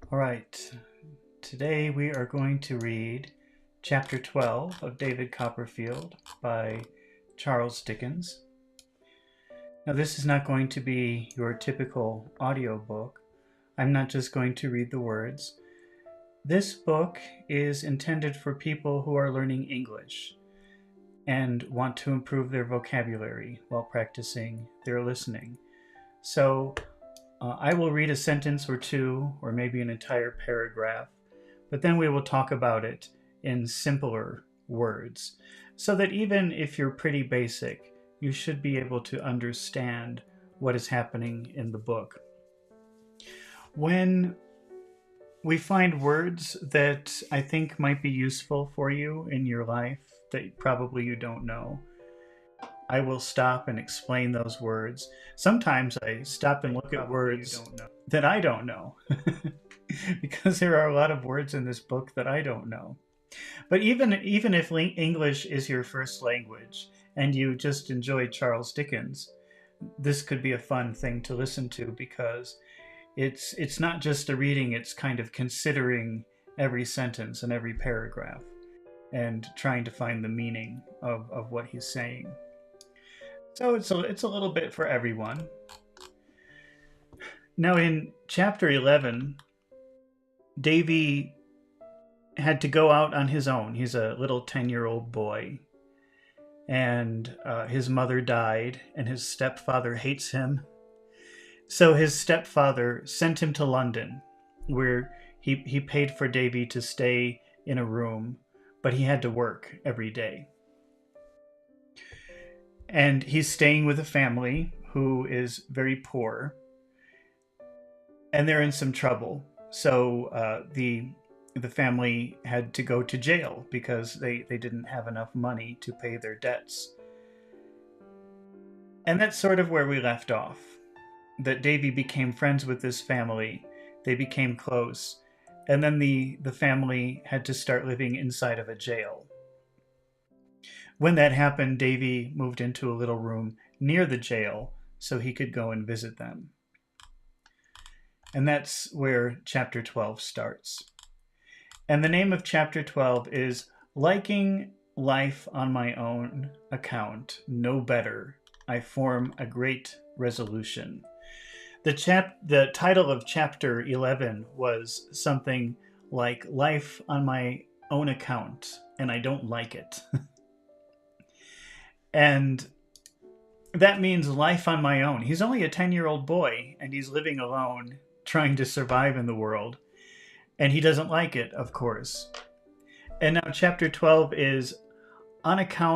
All right, today we are going to read chapter 12 of David Copperfield by Charles Dickens. Now, this is not going to be your typical audiobook. I'm not just going to read the words. This book is intended for people who are learning English and want to improve their vocabulary while practicing their listening. So, I will read a sentence or two, or maybe an entire paragraph, but then we will talk about it in simpler words, so that even if you're pretty basic, you should be able to understand what is happening in the book. When we find words that I think might be useful for you in your life that probably you don't know, I will stop and explain those words. Sometimes I stop and look at words that I don't know because there are a lot of words in this book that I don't know. But even if English is your first language and you just enjoy Charles Dickens, this could be a fun thing to listen to because it's not just a reading, it's kind of considering every sentence and every paragraph and trying to find the meaning of what he's saying. So it's a little bit for everyone. Now in chapter 11, Davy had to go out on his own. He's a little 10-year-old boy. And his mother died, and his stepfather hates him. So his stepfather sent him to London, where he paid for Davy to stay in a room, but he had to work every day. And he's staying with a family who is very poor, and they're in some trouble. So the family had to go to jail because they didn't have enough money to pay their debts. And that's sort of where we left off. That Davy became friends with this family. They became close. And then the family had to start living inside of a jail. When that happened, Davy moved into a little room near the jail so he could go and visit them. And that's where chapter 12 starts. And the name of chapter 12 is Liking Life on My Own Account, No Better. I Form a Great Resolution. The title of chapter 11 was something like Life on My Own Account, and I Don't Like It. And that means life on my own. He's only a 10-year-old boy, and he's living alone, trying to survive in the world. And he doesn't like it, of course. And now chapter 12 is liking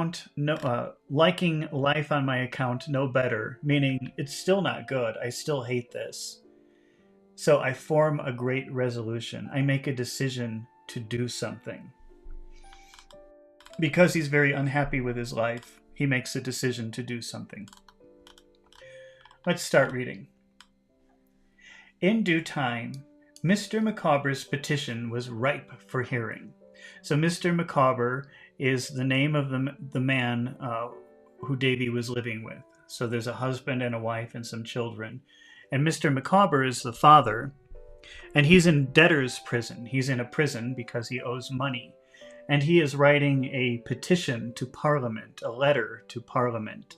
life on my account no better, meaning it's still not good. I still hate this. So I form a great resolution. I make a decision to do something. Because he's very unhappy with his life, he makes a decision to do something. Let's start reading. In due time, Mr. Micawber's petition was ripe for hearing. So Mr. Micawber is the name of the man who Davy was living with. So there's a husband and a wife and some children. And Mr. Micawber is the father, and he's in debtor's prison. He's in a prison because he owes money. And he is writing a petition to Parliament, a letter to Parliament,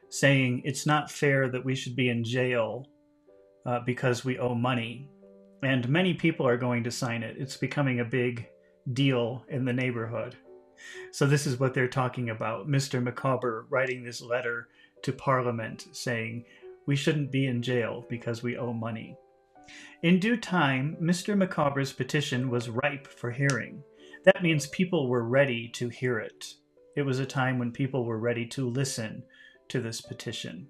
saying it's not fair that we should be in jail because we owe money. And many people are going to sign it. It's becoming a big deal in the neighborhood. So this is what they're talking about. Mr. Micawber writing this letter to Parliament saying we shouldn't be in jail because we owe money. In due time, Mr. Micawber's petition was ripe for hearing. That means people were ready to hear it. It was a time when people were ready to listen to this petition.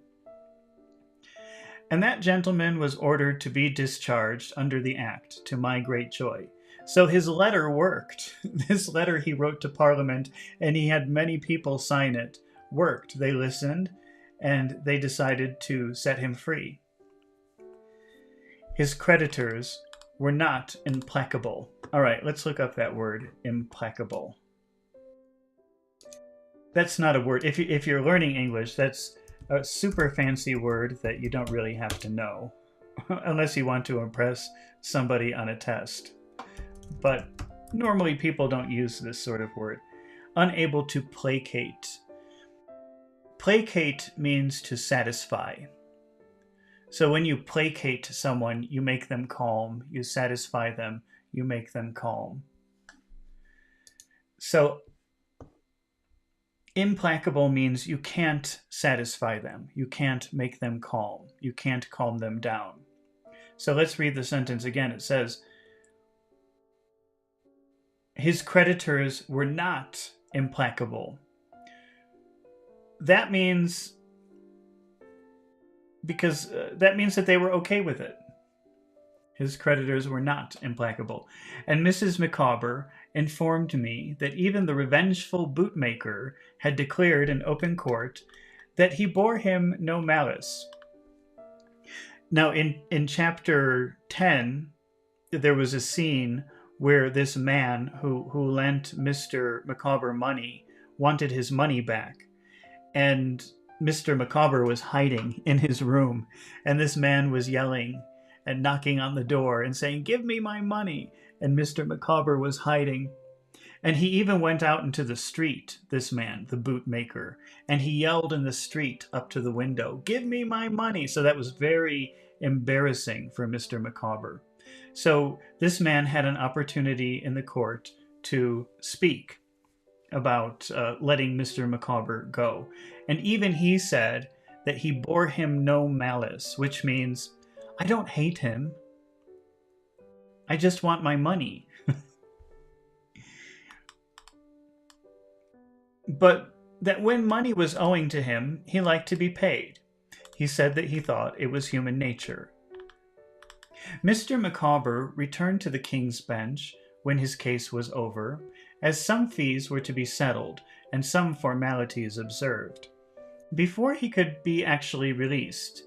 And that gentleman was ordered to be discharged under the act, to my great joy. So his letter worked. This letter he wrote to Parliament, and he had many people sign it, worked. They listened, and they decided to set him free. His creditors were not implacable. All right, let's look up that word, implacable. That's not a word. If you're learning English, that's a super fancy word that you don't really have to know. unless you want to impress somebody on a test. But normally people don't use this sort of word. Unable to placate. Placate means to satisfy. So when you placate someone, you make them calm, you satisfy them, you make them calm. So implacable means you can't satisfy them, you can't make them calm, you can't calm them down. So let's read the sentence again. It says, his creditors were not implacable. That means that they were okay with it. His creditors were not implacable. And Mrs. Micawber informed me that even the revengeful bootmaker had declared in open court that he bore him no malice. Now, in chapter 10, there was a scene where this man who lent Mr. Micawber money wanted his money back. And Mr. Micawber was hiding in his room, and this man was yelling and knocking on the door and saying, "Give me my money." And Mr. Micawber was hiding. And he even went out into the street, this man, the bootmaker, and he yelled in the street up to the window, "Give me my money." So that was very embarrassing for Mr. Micawber. So this man had an opportunity in the court to speak about letting Mr. Micawber go. And even he said that he bore him no malice, which means, I don't hate him. I just want my money. But that when money was owing to him, he liked to be paid. He said that he thought it was human nature. Mr. Micawber returned to the King's Bench when his case was over, as some fees were to be settled and some formalities observed. Before he could be actually released,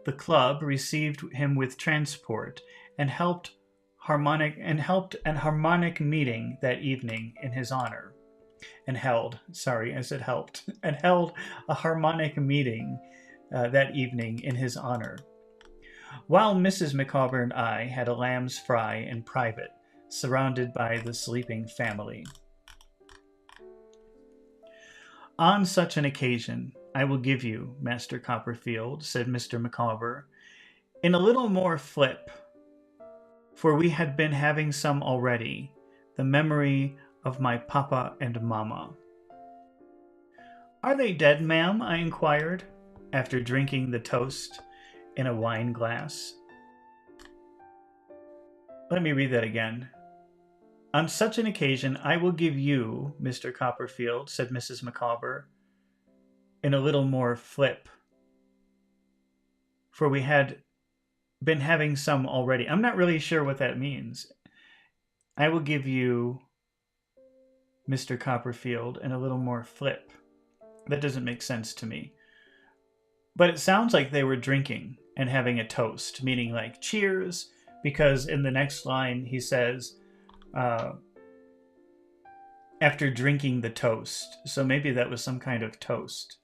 the club received him with transport and held an harmonic meeting that evening in his honor. And held a harmonic meeting that evening in his honor. While Mrs. Micawber and I had a lamb's fry in private, surrounded by the sleeping family. On such an occasion, I will give you, Master Copperfield, said Mr. Micawber, in a little more flip, for we had been having some already, the memory of my papa and mamma. Are they dead, ma'am? I inquired, after drinking the toast in a wine glass. Let me read that again. On such an occasion, I will give you, Mr. Copperfield, said Mrs. Micawber, in a little more flip, for we had been having some already. I'm not really sure what that means. I will give you, Mr. Copperfield, in a little more flip. That doesn't make sense to me. But it sounds like they were drinking and having a toast, meaning like cheers, because in the next line he says, after drinking the toast. So maybe that was some kind of toast.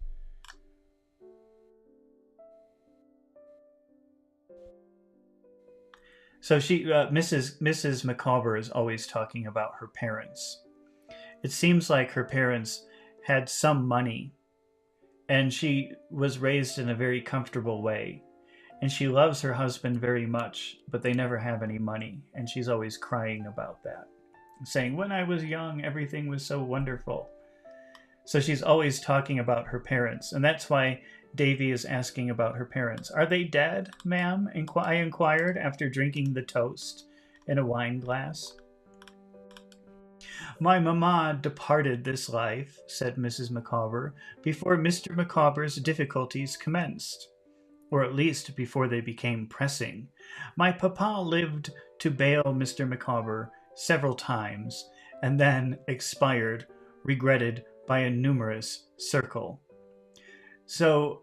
So Mrs. Micawber is always talking about her parents. It seems like her parents had some money, and she was raised in a very comfortable way. And she loves her husband very much, but they never have any money. And she's always crying about that, saying, when I was young, everything was so wonderful. So she's always talking about her parents. And that's why Davy is asking about her parents. Are they dead, ma'am? I inquired after drinking the toast in a wine glass. My mamma departed this life, said Mrs. Micawber, before Mr. Micawber's difficulties commenced, or at least before they became pressing. My papa lived to bail Mr. Micawber several times, and then expired, regretted by a numerous circle. So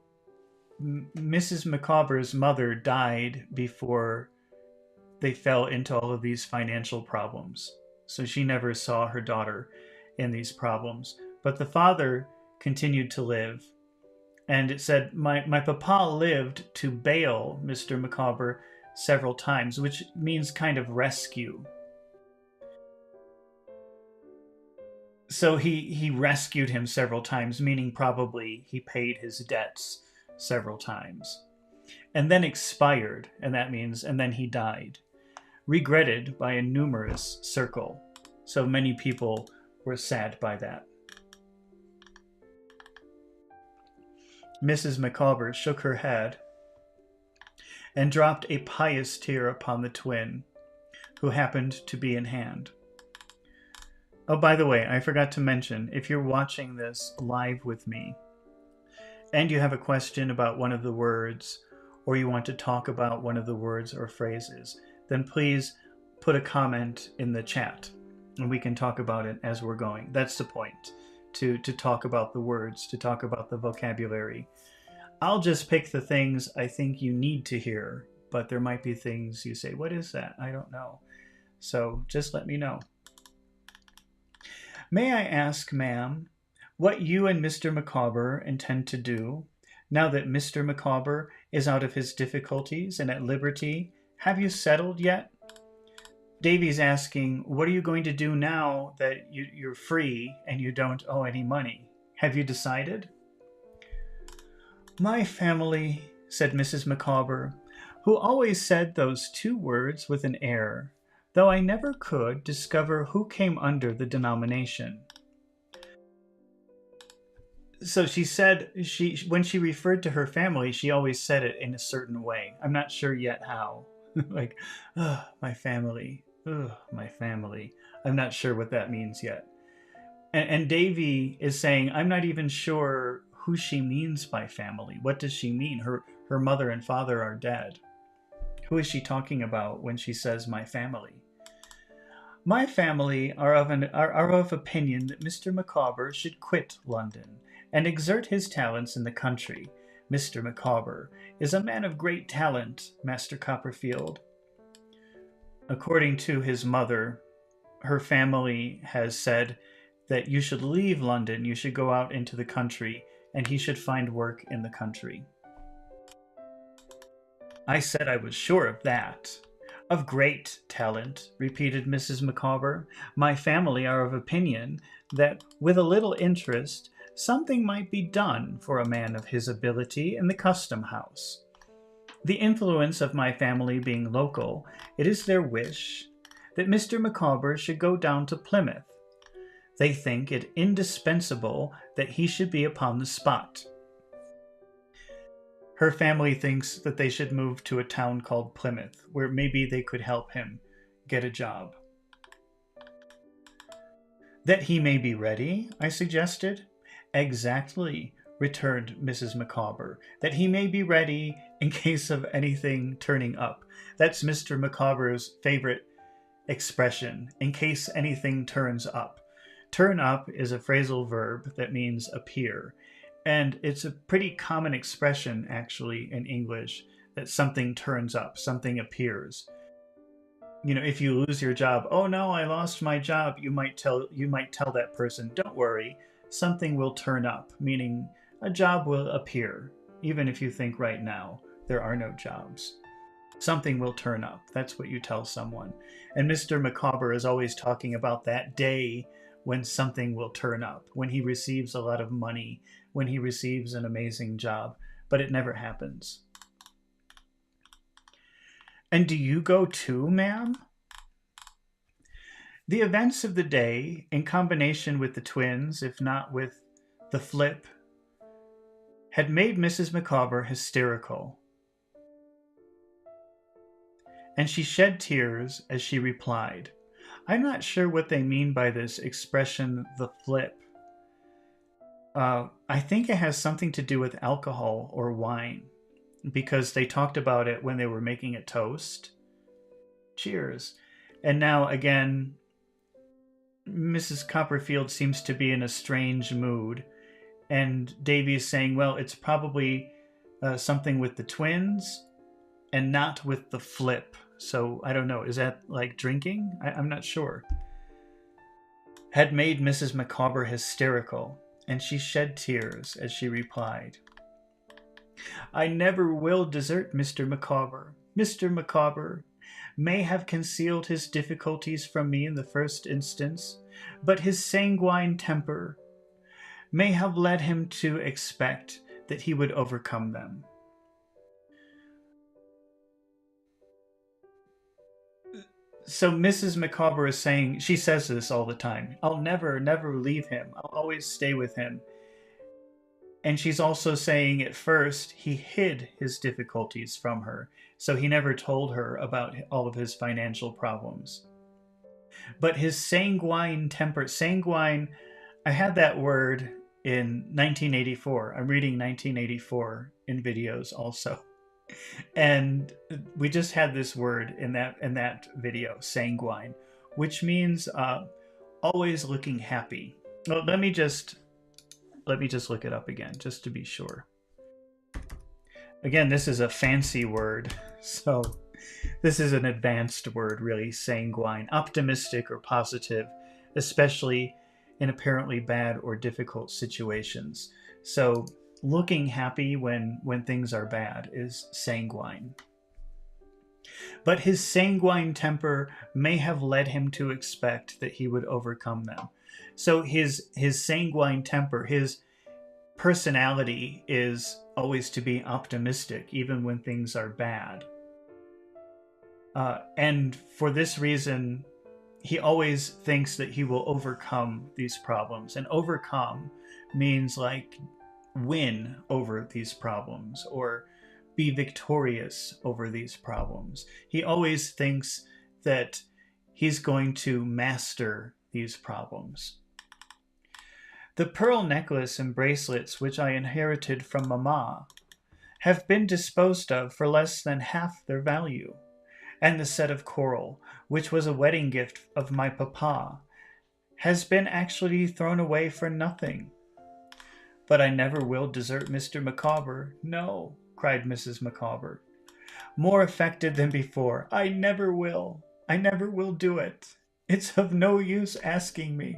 Mrs. Micawber's mother died before they fell into all of these financial problems. So she never saw her daughter in these problems. But the father continued to live. And it said, my papa lived to bail Mr. Micawber several times, which means kind of rescue. So he rescued him several times, meaning probably he paid his debts several times. And then expired, and that means, and then he died. Regretted by a numerous circle. So many people were sad by that. Mrs. Micawber shook her head and dropped a pious tear upon the twin, who happened to be in hand. Oh, by the way, I forgot to mention, if you're watching this live with me, and you have a question about one of the words, or you want to talk about one of the words or phrases, then please put a comment in the chat, and we can talk about it as we're going. That's the point, to talk about the words, to talk about the vocabulary. I'll just pick the things I think you need to hear, but there might be things you say, what is that? I don't know. So just let me know. May I ask, ma'am, what you and Mr. Micawber intend to do now that Mr. Micawber is out of his difficulties and at liberty? Have you settled yet? Davy's asking, what are you going to do now that you're free and you don't owe any money? Have you decided? My family, said Mrs. Micawber, who always said those two words with an air, though I never could discover who came under the denomination. So she said, when she referred to her family, she always said it in a certain way. I'm not sure yet how. Like, my family. My family. I'm not sure what that means yet. And Davy is saying, I'm not even sure who she means by family. What does she mean? Her mother and father are dead. Who is she talking about when she says my family? My family are of opinion that Mr. Micawber should quit London and exert his talents in the country. Mr. Micawber is a man of great talent, Master Copperfield. According to his mother, her family has said that you should leave London, you should go out into the country, and he should find work in the country. I said I was sure of that. Of great talent, repeated Mrs. Micawber. My family are of opinion that, with a little interest, something might be done for a man of his ability in the custom house. The influence of my family being local, it is their wish that Mr. Micawber should go down to Plymouth. They think it indispensable that he should be upon the spot. Her family thinks that they should move to a town called Plymouth, where maybe they could help him get a job. That he may be ready, I suggested. Exactly, returned Mrs. Micawber. That he may be ready in case of anything turning up. That's Mr. Micawber's favorite expression, in case anything turns up. Turn up is a phrasal verb that means appear. And it's a pretty common expression, actually, in English, that something turns up, something appears. You know, if you lose your job, oh no, I lost my job, you might tell that person, don't worry, something will turn up, meaning a job will appear, even if you think right now there are no jobs. Something will turn up. That's what you tell someone. And Mr. Micawber is always talking about that day when something will turn up, when he receives a lot of money, when he receives an amazing job, but it never happens. And do you go too, ma'am? The events of the day, in combination with the twins, if not with the flip, had made Mrs. Micawber hysterical. And she shed tears as she replied, I'm not sure what they mean by this expression, the flip. I think it has something to do with alcohol or wine, because they talked about it when they were making a toast. Cheers. And now, again, Mrs. Copperfield seems to be in a strange mood, and Davy is saying, well, it's probably something with the twins and not with the flip. So, I don't know, is that like drinking? I'm not sure. Had made Mrs. Micawber hysterical, and she shed tears as she replied, I never will desert Mr. Micawber. Mr. Micawber may have concealed his difficulties from me in the first instance, but his sanguine temper may have led him to expect that he would overcome them. So Mrs. Micawber is saying, she says this all the time, I'll never, never leave him. I'll always stay with him. And she's also saying at first he hid his difficulties from her, so he never told her about all of his financial problems. But his sanguine temper, sanguine, I had that word in 1984. I'm reading 1984 in videos also. And we just had this word in that video, sanguine, which means always looking happy. Well, let me just look it up again, just to be sure. Again, this is a fancy word, so this is an advanced word, really, sanguine, optimistic or positive, especially in apparently bad or difficult situations. So looking happy when things are bad is sanguine. But his sanguine temper may have led him to expect that he would overcome them. So his sanguine temper, his personality is always to be optimistic, even when things are bad. And for this reason, he always thinks that he will overcome these problems. And overcome means like win over these problems or be victorious over these problems. He always thinks that he's going to master these problems. The pearl necklace and bracelets which I inherited from Mamma have been disposed of for less than half their value, and the set of coral, which was a wedding gift of my papa, has been actually thrown away for nothing. But I never will desert Mr. Micawber. No, cried Mrs. Micawber, more affected than before. I never will. I never will do it. It's of no use asking me.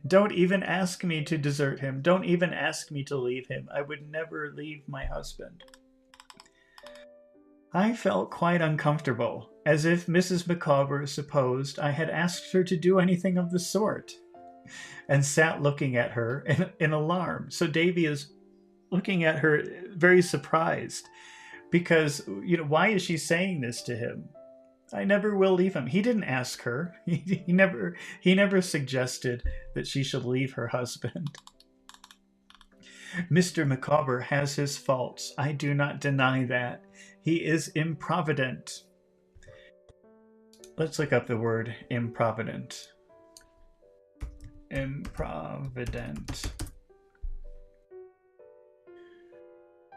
Don't even ask me to desert him. Don't even ask me to leave him. I would never leave my husband. I felt quite uncomfortable, as if Mrs. Micawber supposed I had asked her to do anything of the sort, and sat looking at her in alarm. So Davy is looking at her very surprised, because, why is she saying this to him? I never will leave him. He didn't ask her. He never suggested that she should leave her husband. Mr. Micawber has his faults. I do not deny that. He is improvident. Let's look up the word improvident. Improvident.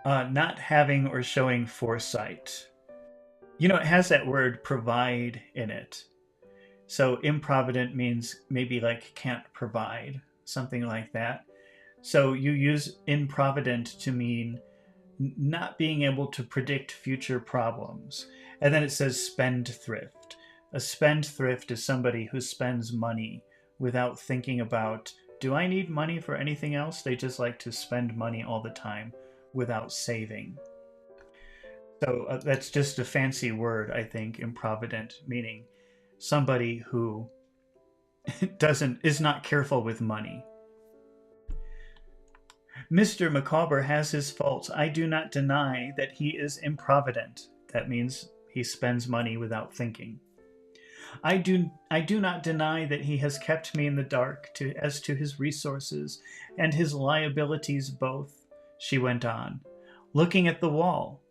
Not having or showing foresight. It has that word provide in it. So improvident means maybe like can't provide, something like that. So you use improvident to mean not being able to predict future problems. And then it says spendthrift. A spendthrift is somebody who spends money without thinking about, do I need money for anything else? They just like to spend money all the time without saving. So that's just a fancy word, I think, improvident, meaning somebody who is not careful with money. Mr. Micawber has his faults. I do not deny that he is improvident. That means he spends money without thinking. I do not deny that he has kept me in the dark as to his resources and his liabilities both, she went on, looking at the wall.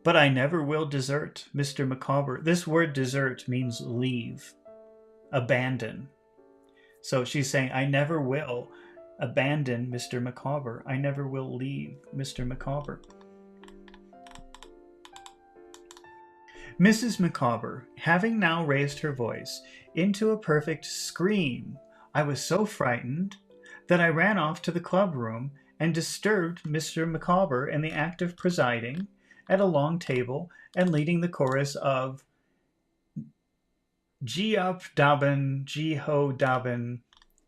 But I never will desert Mr. Micawber. This word desert means leave, abandon. So she's saying, I never will abandon Mr. Micawber. I never will leave Mr. Micawber. Mrs. Micawber, having now raised her voice into a perfect scream, I was so frightened that I ran off to the club room and disturbed Mr. Micawber in the act of presiding at a long table and leading the chorus of G up Dobbin, G ho Dobbin,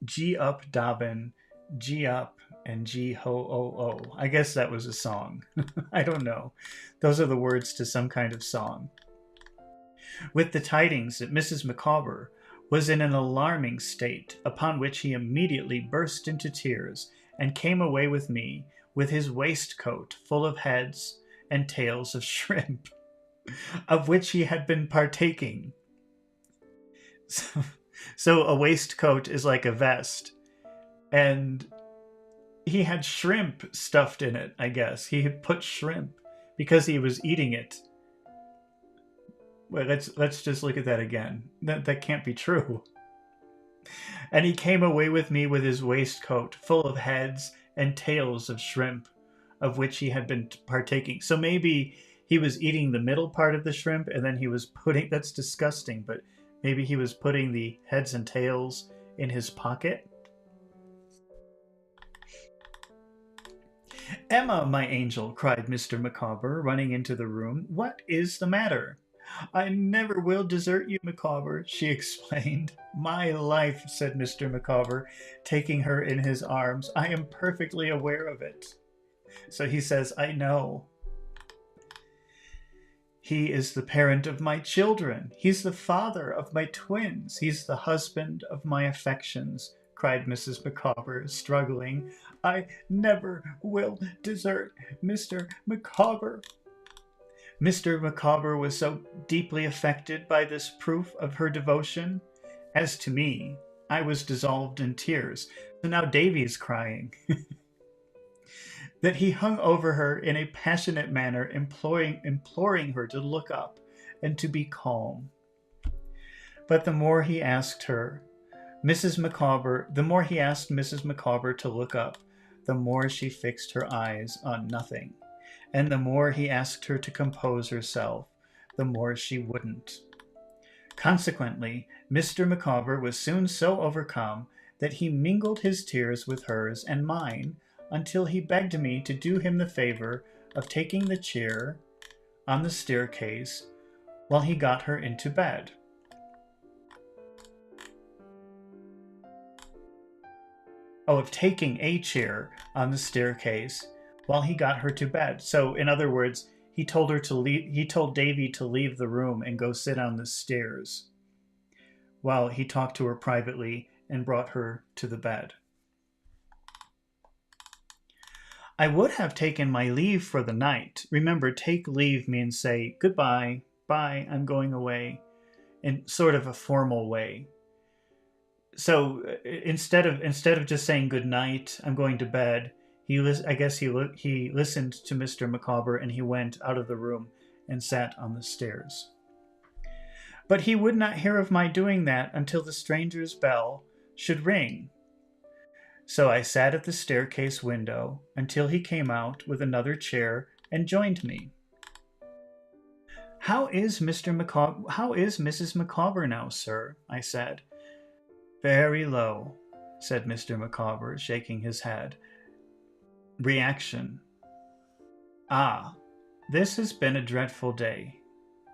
G up Dobbin, G up, and G-ho-o-o. I guess that was a song. I don't know. Those are the words to some kind of song. With the tidings that Mrs. Micawber was in an alarming state, upon which he immediately burst into tears, and came away with me, with his waistcoat full of heads and tails of shrimp, of which he had been partaking. So a waistcoat is like a vest, and he had shrimp stuffed in it, I guess. He had put shrimp because he was eating it. Wait, let's just look at that again. That can't be true. And he came away with me with his waistcoat full of heads and tails of shrimp, of which he had been partaking. So maybe he was eating the middle part of the shrimp, and then he was putting... That's disgusting, but maybe he was putting the heads and tails in his pocket? "Emma, my angel," cried Mr. Micawber, running into the room, "what is the matter?" "I never will desert you, Micawber," she explained. "My life," said Mr. Micawber, taking her in his arms. "I am perfectly aware of it." So he says, "I know." "He is the parent of my children. He's the father of my twins. He's the husband of my affections," cried Mrs. Micawber, struggling. "I never will desert Mr. Micawber." Mr. Micawber was so deeply affected by this proof of her devotion. As to me, I was dissolved in tears. So now Davy's crying. That he hung over her in a passionate manner, imploring her to look up and to be calm. But the more he asked Mrs. Micawber to look up, the more she fixed her eyes on nothing. And the more he asked her to compose herself, the more she wouldn't. Consequently, Mr. Micawber was soon so overcome that he mingled his tears with hers and mine, until he begged me to do him the favor of taking the chair on the staircase while he got her into bed. Of taking a chair on the staircase while he got her to bed. So, in other words, he told Davy to leave the room and go sit on the stairs while he talked to her privately and brought her to the bed. I would have taken my leave for the night. Remember, take leave means say, "Goodbye, bye, I'm going away," in sort of a formal way. So instead of just saying good night, "I'm going to bed," he listened to Mr. Micawber, and he went out of the room and sat on the stairs. But he would not hear of my doing that until the stranger's bell should ring. So I sat at the staircase window until he came out with another chair and joined me. How is Mrs. Micawber now, sir?" I said. "Very low," said Mr. Micawber, shaking his head. "Reaction. Ah, this has been a dreadful day.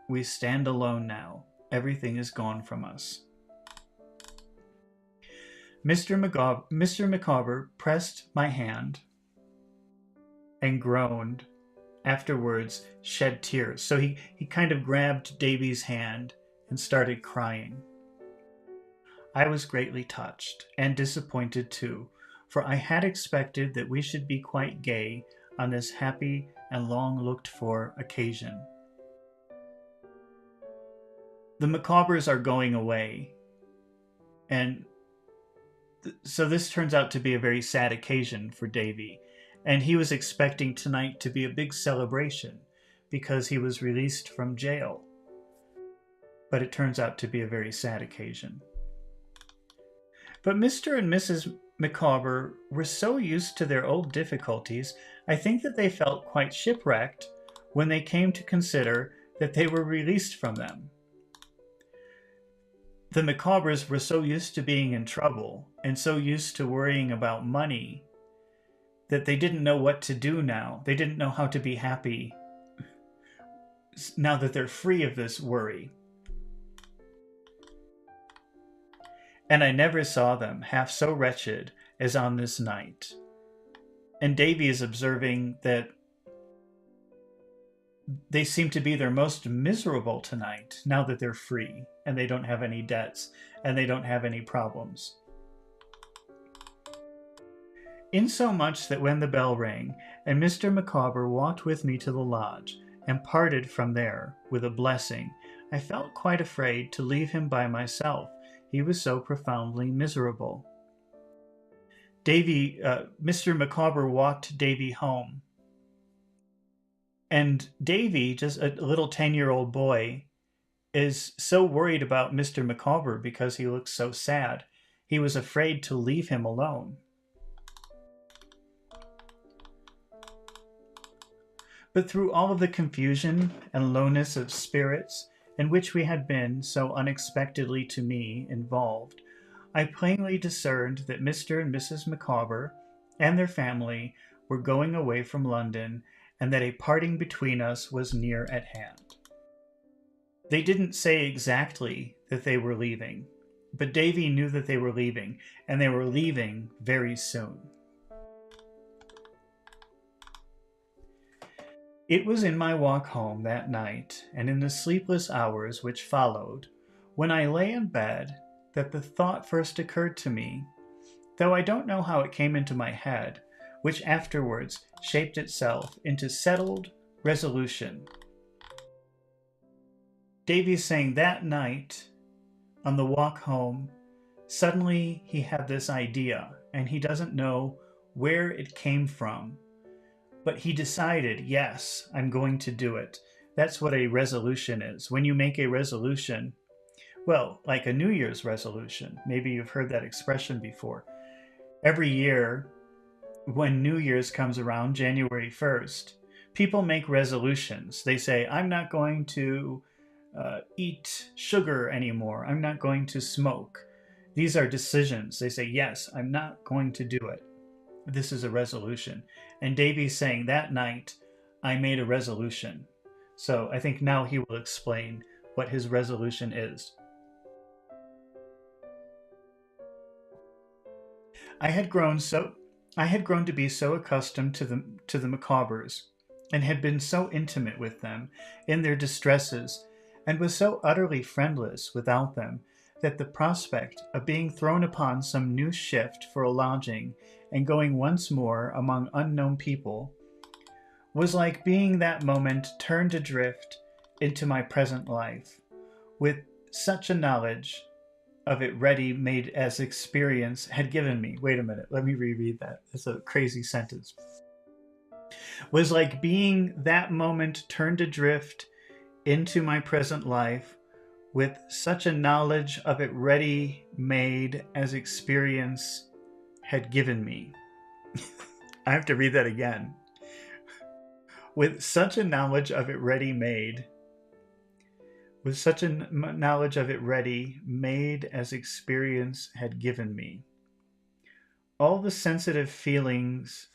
We stand alone now. Everything is gone from us." Mr. Micawber pressed my hand and groaned. Afterwards, shed tears. So he kind of grabbed Davy's hand and started crying. I was greatly touched, and disappointed too, for I had expected that we should be quite gay on this happy and long-looked-for occasion. The Micawbers are going away, and so this turns out to be a very sad occasion for Davy, and he was expecting tonight to be a big celebration because he was released from jail. But it turns out to be a very sad occasion. But Mr. and Mrs. Micawber were so used to their old difficulties, I think that they felt quite shipwrecked when they came to consider that they were released from them. The Micawbers were so used to being in trouble and so used to worrying about money that they didn't know what to do now. They didn't know how to be happy now that they're free of this worry. And I never saw them half so wretched as on this night. And Davy is observing that they seem to be their most miserable tonight now that they're free and they don't have any debts and they don't have any problems. Insomuch that when the bell rang and Mr. Micawber walked with me to the lodge and parted from there with a blessing, I felt quite afraid to leave him by myself. He was so profoundly miserable. Mr. Micawber walked Davy home. And Davy, just a little 10-year-old boy, is so worried about Mr. Micawber because he looks so sad. He was afraid to leave him alone. But through all of the confusion and lowness of spirits in which we had been so unexpectedly to me involved, I plainly discerned that Mr. and Mrs. Micawber and their family were going away from London, and that a parting between us was near at hand. They didn't say exactly that they were leaving, but Davy knew that they were leaving, and they were leaving very soon. It was in my walk home that night, and in the sleepless hours which followed, when I lay in bed, that the thought first occurred to me, though I don't know how it came into my head, which afterwards shaped itself into settled resolution. Davy's saying that night, on the walk home, suddenly he had this idea, and he doesn't know where it came from. But he decided, yes, I'm going to do it. That's what a resolution is. When you make a resolution, well, like a New Year's resolution, maybe you've heard that expression before. Every year, when New Year's comes around, January 1st, people make resolutions. They say, I'm not going to eat sugar anymore. I'm not going to smoke. These are decisions. They say, yes, I'm not going to do it. This is a resolution. And Davy's saying that night, I made a resolution. So I think now he will explain what his resolution is. I had grown to be so accustomed to the Micawbers, and had been so intimate with them in their distresses, and was so utterly friendless without them, that the prospect of being thrown upon some new shift for a lodging and going once more among unknown people was like being that moment turned adrift into my present life, with such a knowledge of it ready made as experience had given me. Wait a minute, let me reread that. That's a crazy sentence. Was like being that moment turned adrift into my present life, with such a knowledge of it ready made as experience had given me. I have to read that again. With such a knowledge of it ready made, with such a knowledge of it ready made as experience had given me. All the sensitive feelings,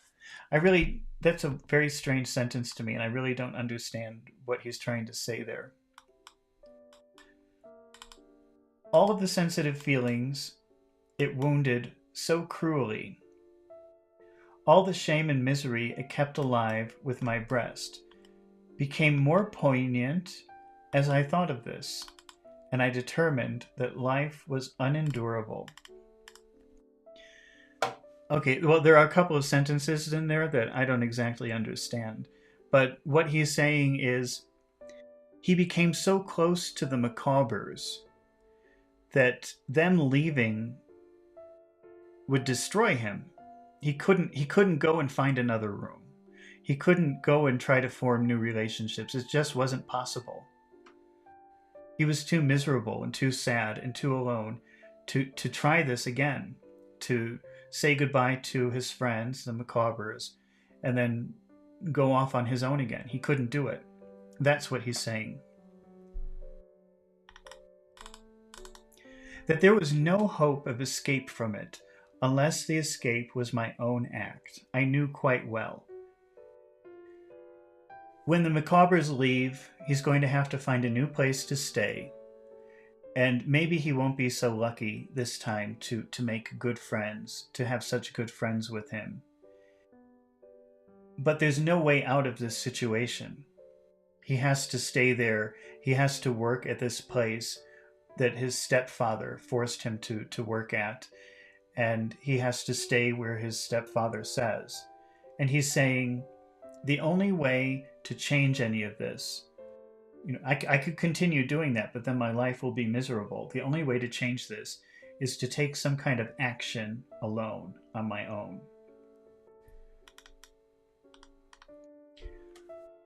that's a very strange sentence to me, and I really don't understand what he's trying to say there. All of the sensitive feelings it wounded so cruelly, all the shame and misery it kept alive with my breast, became more poignant as I thought of this, and I determined that life was unendurable. Okay, well, there are a couple of sentences in there that I don't exactly understand, but what he's saying is he became so close to the Micawbers that them leaving would destroy him. He couldn't go and find another room. He couldn't go and try to form new relationships. It just wasn't possible. He was too miserable and too sad and too alone to try this again, to say goodbye to his friends, the Micawbers, and then go off on his own again. He couldn't do it. That's what he's saying. That there was no hope of escape from it, unless the escape was my own act. I knew quite well. When the Micawbers leave, he's going to have to find a new place to stay. And maybe he won't be so lucky this time to make good friends, to have such good friends with him. But there's no way out of this situation. He has to stay there. He has to work at this place that his stepfather forced him to work at. And he has to stay where his stepfather says. And he's saying, the only way to change any of this, I could continue doing that, but then my life will be miserable. The only way to change this is to take some kind of action alone, on my own.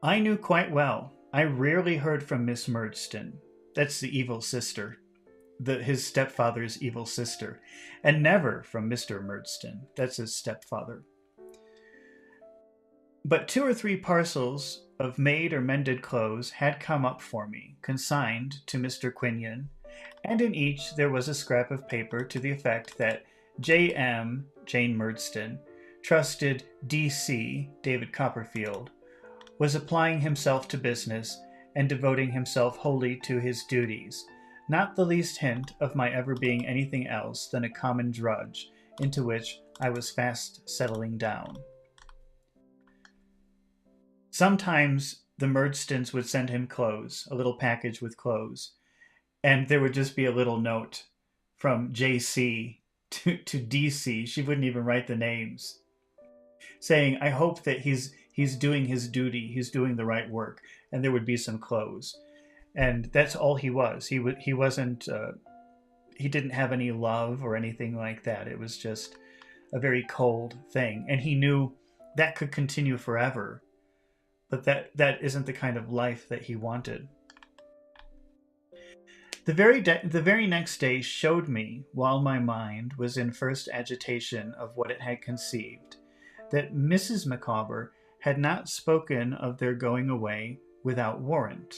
I knew quite well. I rarely heard from Miss Murdstone. That's the evil sister. His stepfather's evil sister. And never from Mr. Murdstone. That's his stepfather. But 2 or 3 parcels of made or mended clothes had come up for me, consigned to Mr. Quinion, and in each there was a scrap of paper to the effect that J.M., Jane Murdstone, trusted D.C., David Copperfield, was applying himself to business and devoting himself wholly to his duties, not the least hint of my ever being anything else than a common drudge into which I was fast settling down. Sometimes the Murdstones would send him clothes, a little package with clothes, and there would just be a little note from J.C. to D.C. She wouldn't even write the names, saying, I hope that he's doing his duty, he's doing the right work, and there would be some clothes. And that's all he was. He wasn't, he didn't have any love or anything like that. It was just a very cold thing. And he knew that could continue forever, but that isn't the kind of life that he wanted. The very next day showed me, while my mind was in first agitation of what it had conceived, that Mrs. Micawber had not spoken of their going away without warrant.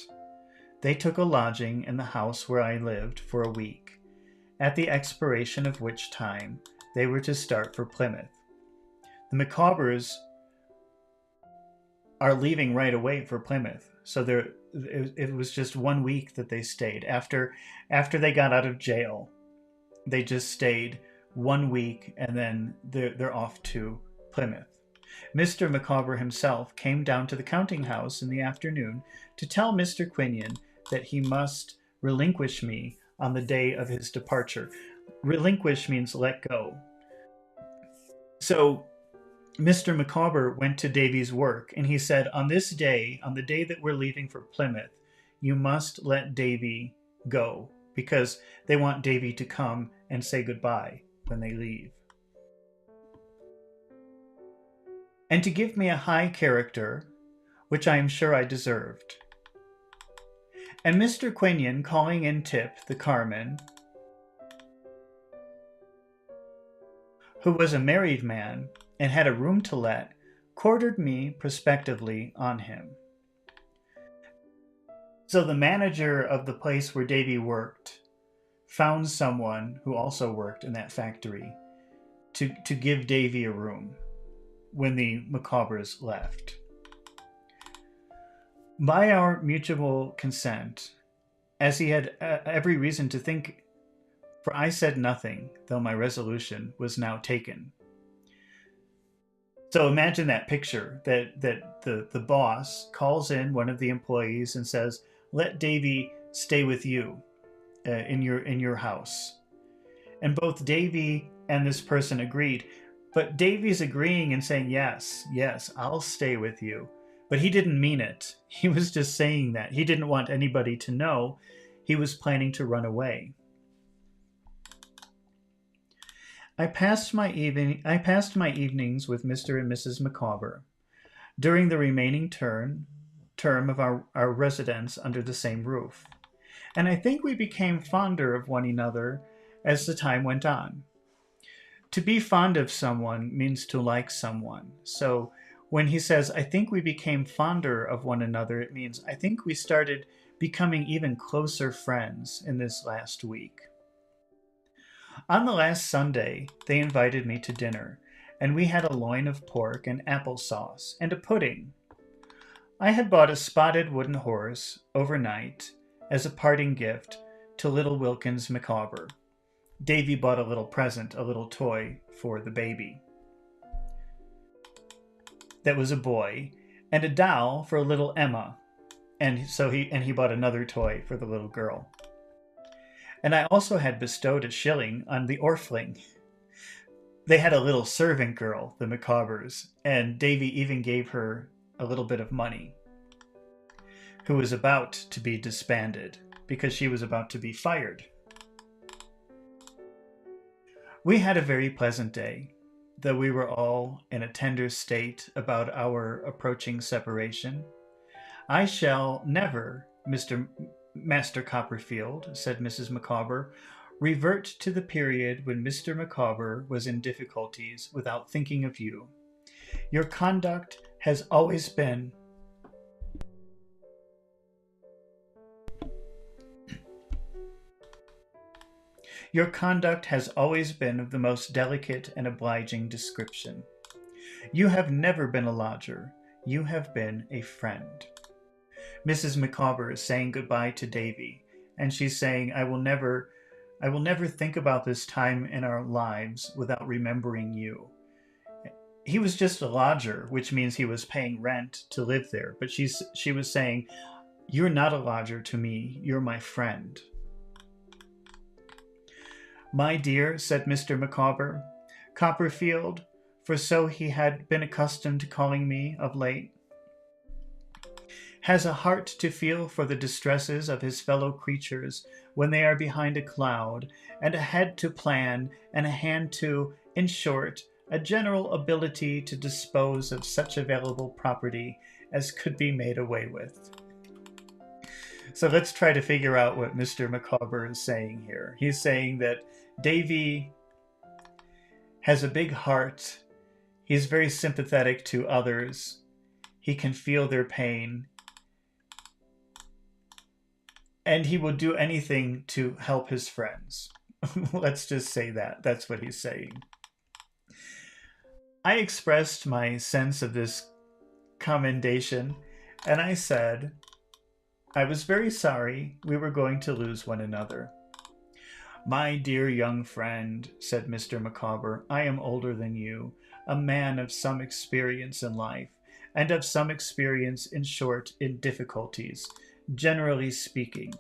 They took a lodging in the house where I lived for a week, at the expiration of which time they were to start for Plymouth. The Micawbers are leaving right away for Plymouth, so it was just 1 week that they stayed. After they got out of jail, they just stayed 1 week, and then they're off to Plymouth. Mr. Micawber himself came down to the counting house in the afternoon to tell Mr. Quinion that he must relinquish me on the day of his departure. Relinquish means let go. So Mr. Micawber went to Davy's work, and he said, on this day, on the day that we're leaving for Plymouth, you must let Davy go, because they want Davy to come and say goodbye when they leave. And to give me a high character, which I am sure I deserved. And Mr. Quinion, calling in Tip, the carman, who was a married man and had a room to let, quartered me prospectively on him. So the manager of the place where Davy worked found someone who also worked in that factory to give Davy a room when the Micawbers left. By our mutual consent, as he had every reason to think, for I said nothing, though my resolution was now taken. So imagine that picture, that the boss calls in one of the employees and says, let Davy stay with you in your house. And both Davy and this person agreed. But Davy's agreeing and saying, yes, I'll stay with you. But he didn't mean it. He was just saying that. He didn't want anybody to know. He was planning to run away. I passed my evenings with Mr. and Mrs. Micawber during the remaining term of our residence under the same roof. And I think we became fonder of one another as the time went on. To be fond of someone means to like someone. So when he says, I think we became fonder of one another, it means I think we started becoming even closer friends in this last week. On the last Sunday, they invited me to dinner, and we had a loin of pork and applesauce and a pudding. I had bought a spotted wooden horse overnight as a parting gift to little Wilkins Micawber. Davy bought a little present, a little toy for the baby. that was a boy, and a doll for little Emma. And so he bought another toy for the little girl. And I also had bestowed a shilling on the Orpling. They had a little servant girl, the Micawbers, and Davy even gave her a little bit of money, who was about to be disbanded because she was about to be fired. We had a very pleasant day, though we were all in a tender state about our approaching separation. I shall never, Master Copperfield, said Mrs. Micawber, revert to the period when Mr. Micawber was in difficulties without thinking of you. Your conduct has always been Your conduct has always been of the most delicate and obliging description. You have never been a lodger. You have been a friend. Mrs. Micawber is saying goodbye to Davy, and she's saying, I will never think about this time in our lives without remembering you. He was just a lodger, which means he was paying rent to live there, but she was saying, you're not a lodger to me, you're my friend. My dear, said Mr. Micawber, Copperfield, for so he had been accustomed to calling me of late, has a heart to feel for the distresses of his fellow creatures when they are behind a cloud, and a head to plan, and a hand to, in short, a general ability to dispose of such available property as could be made away with. So let's try to figure out what Mr. Micawber is saying here. He's saying that Davy has a big heart. He's very sympathetic to others. He can feel their pain. And he will do anything to help his friends. Let's just say that. That's what he's saying. I expressed my sense of this commendation, and I said, I was very sorry we were going to lose one another. My dear young friend, said Mr. Micawber, I am older than you, a man of some experience in life, and of some experience, in short, in difficulties, generally speaking.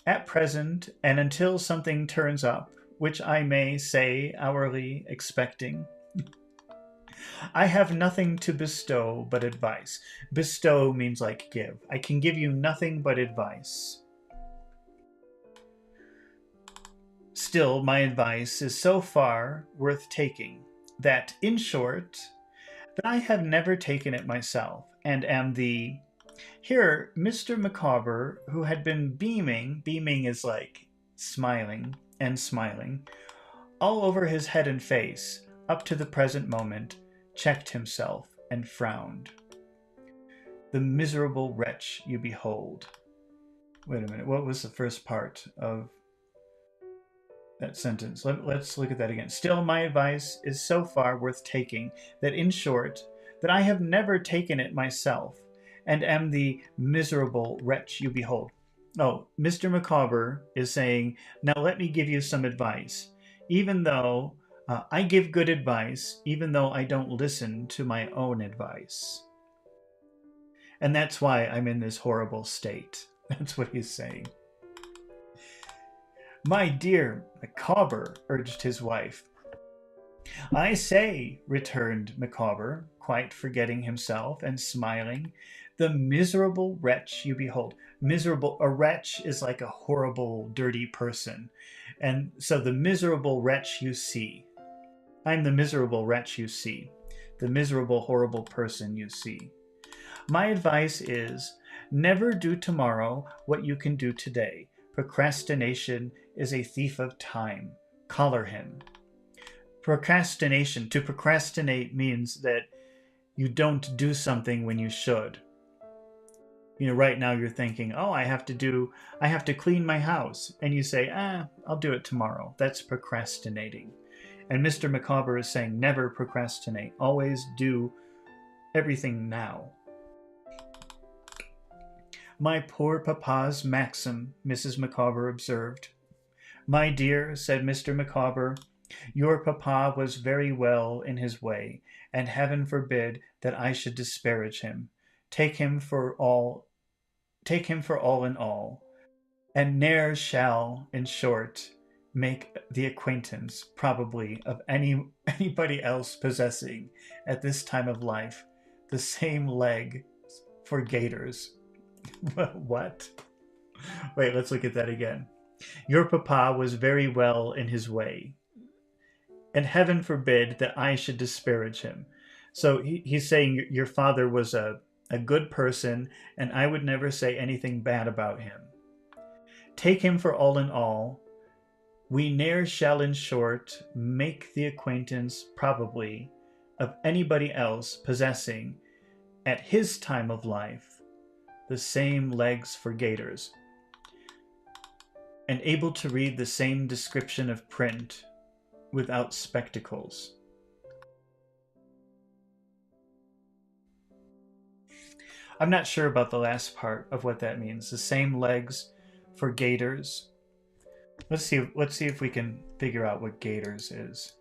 At present, and until something turns up, which I may say hourly expecting, I have nothing to bestow but advice. Bestow means like give. I can give you nothing but advice. Still, my advice is so far worth taking that, in short, that I have never taken it myself, and am the... Here, Mr. Micawber, who had been beaming is like smiling, all over his head and face, up to the present moment, checked himself and frowned. The miserable wretch you behold. Wait a minute, what was the first part of that sentence? Let's look at that again. Still, my advice is so far worth taking that, in short, that I have never taken it myself, and am the miserable wretch you behold. Oh, Mr. Micawber is saying, now let me give you some advice. Even though I give good advice, even though I don't listen to my own advice. And that's why I'm in this horrible state. That's what he's saying. My dear Micawber, urged his wife. I say, returned Micawber, quite forgetting himself and smiling, the miserable wretch you behold. Miserable, a wretch is like a horrible, dirty person. And so the miserable wretch you see. I'm the miserable wretch you see. The miserable, horrible person you see. My advice is, never do tomorrow what you can do today. Procrastination is a thief of time. Collar him. Procrastination. To procrastinate means that you don't do something when you should. You know, right now you're thinking, oh, I have to clean my house. And you say, I'll do it tomorrow. That's procrastinating. And Mr. Micawber is saying, never procrastinate. Always do everything now. My poor papa's maxim, Mrs. Micawber observed. My dear, said Mr. Micawber, Your papa was very well in his way, and heaven forbid that I should disparage him. Take him for all in all, and ne'er shall, in short, make the acquaintance, probably, of anybody else possessing, at this time of life, the same leg for gaiters. What? Wait, let's look at that again. Your papa was very well in his way, and heaven forbid that I should disparage him. So he's saying your father was a good person, and I would never say anything bad about him. Take him for all in all. We ne'er shall, in short, make the acquaintance, probably, of anybody else possessing, at his time of life, the same legs for gaiters, and able to read the same description of print without spectacles. I'm not sure about the last part of what that means. The same legs for gaiters. Let's see if we can figure out what gaiters is.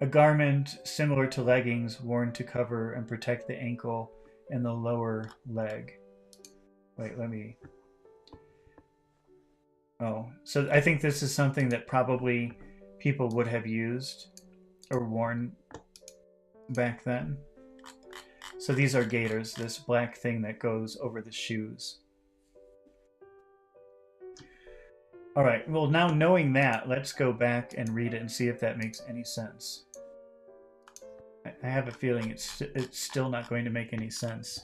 A garment similar to leggings worn to cover and protect the ankle and the lower leg. Wait, let me... Oh, so I think this is something that probably people would have used or worn back then. So these are gaiters, this black thing that goes over the shoes. All right, well, now knowing that, let's go back and read it and see if that makes any sense. I have a feeling it's still not going to make any sense.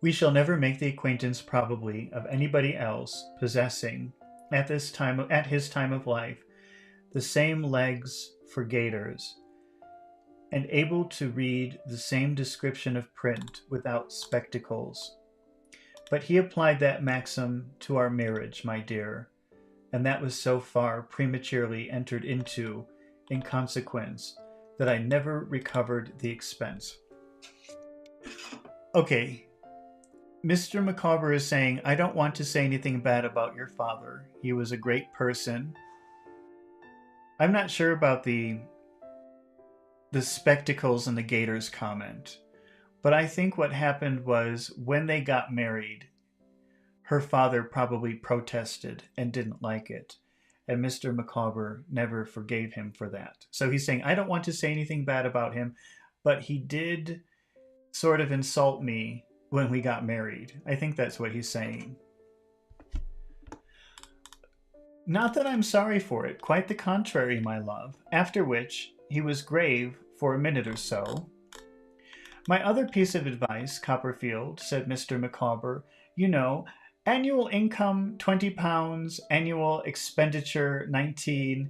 We shall never make the acquaintance, probably, of anybody else possessing, at his time of life, the same legs for gaiters, and able to read the same description of print without spectacles. But he applied that maxim to our marriage, my dear, and that was so far prematurely entered into, in consequence, that I never recovered the expense. Okay, Mr. Micawber is saying, I don't want to say anything bad about your father. He was a great person. I'm not sure about the spectacles and the gaiters comment, but I think what happened was when they got married, her father probably protested and didn't like it, and Mr. Micawber never forgave him for that. So he's saying, I don't want to say anything bad about him, but he did sort of insult me when we got married. I think that's what he's saying. Not that I'm sorry for it, quite the contrary, my love. After which, he was grave for a minute or so. My other piece of advice, Copperfield, said Mr. Micawber, you know, annual income £20, annual expenditure 19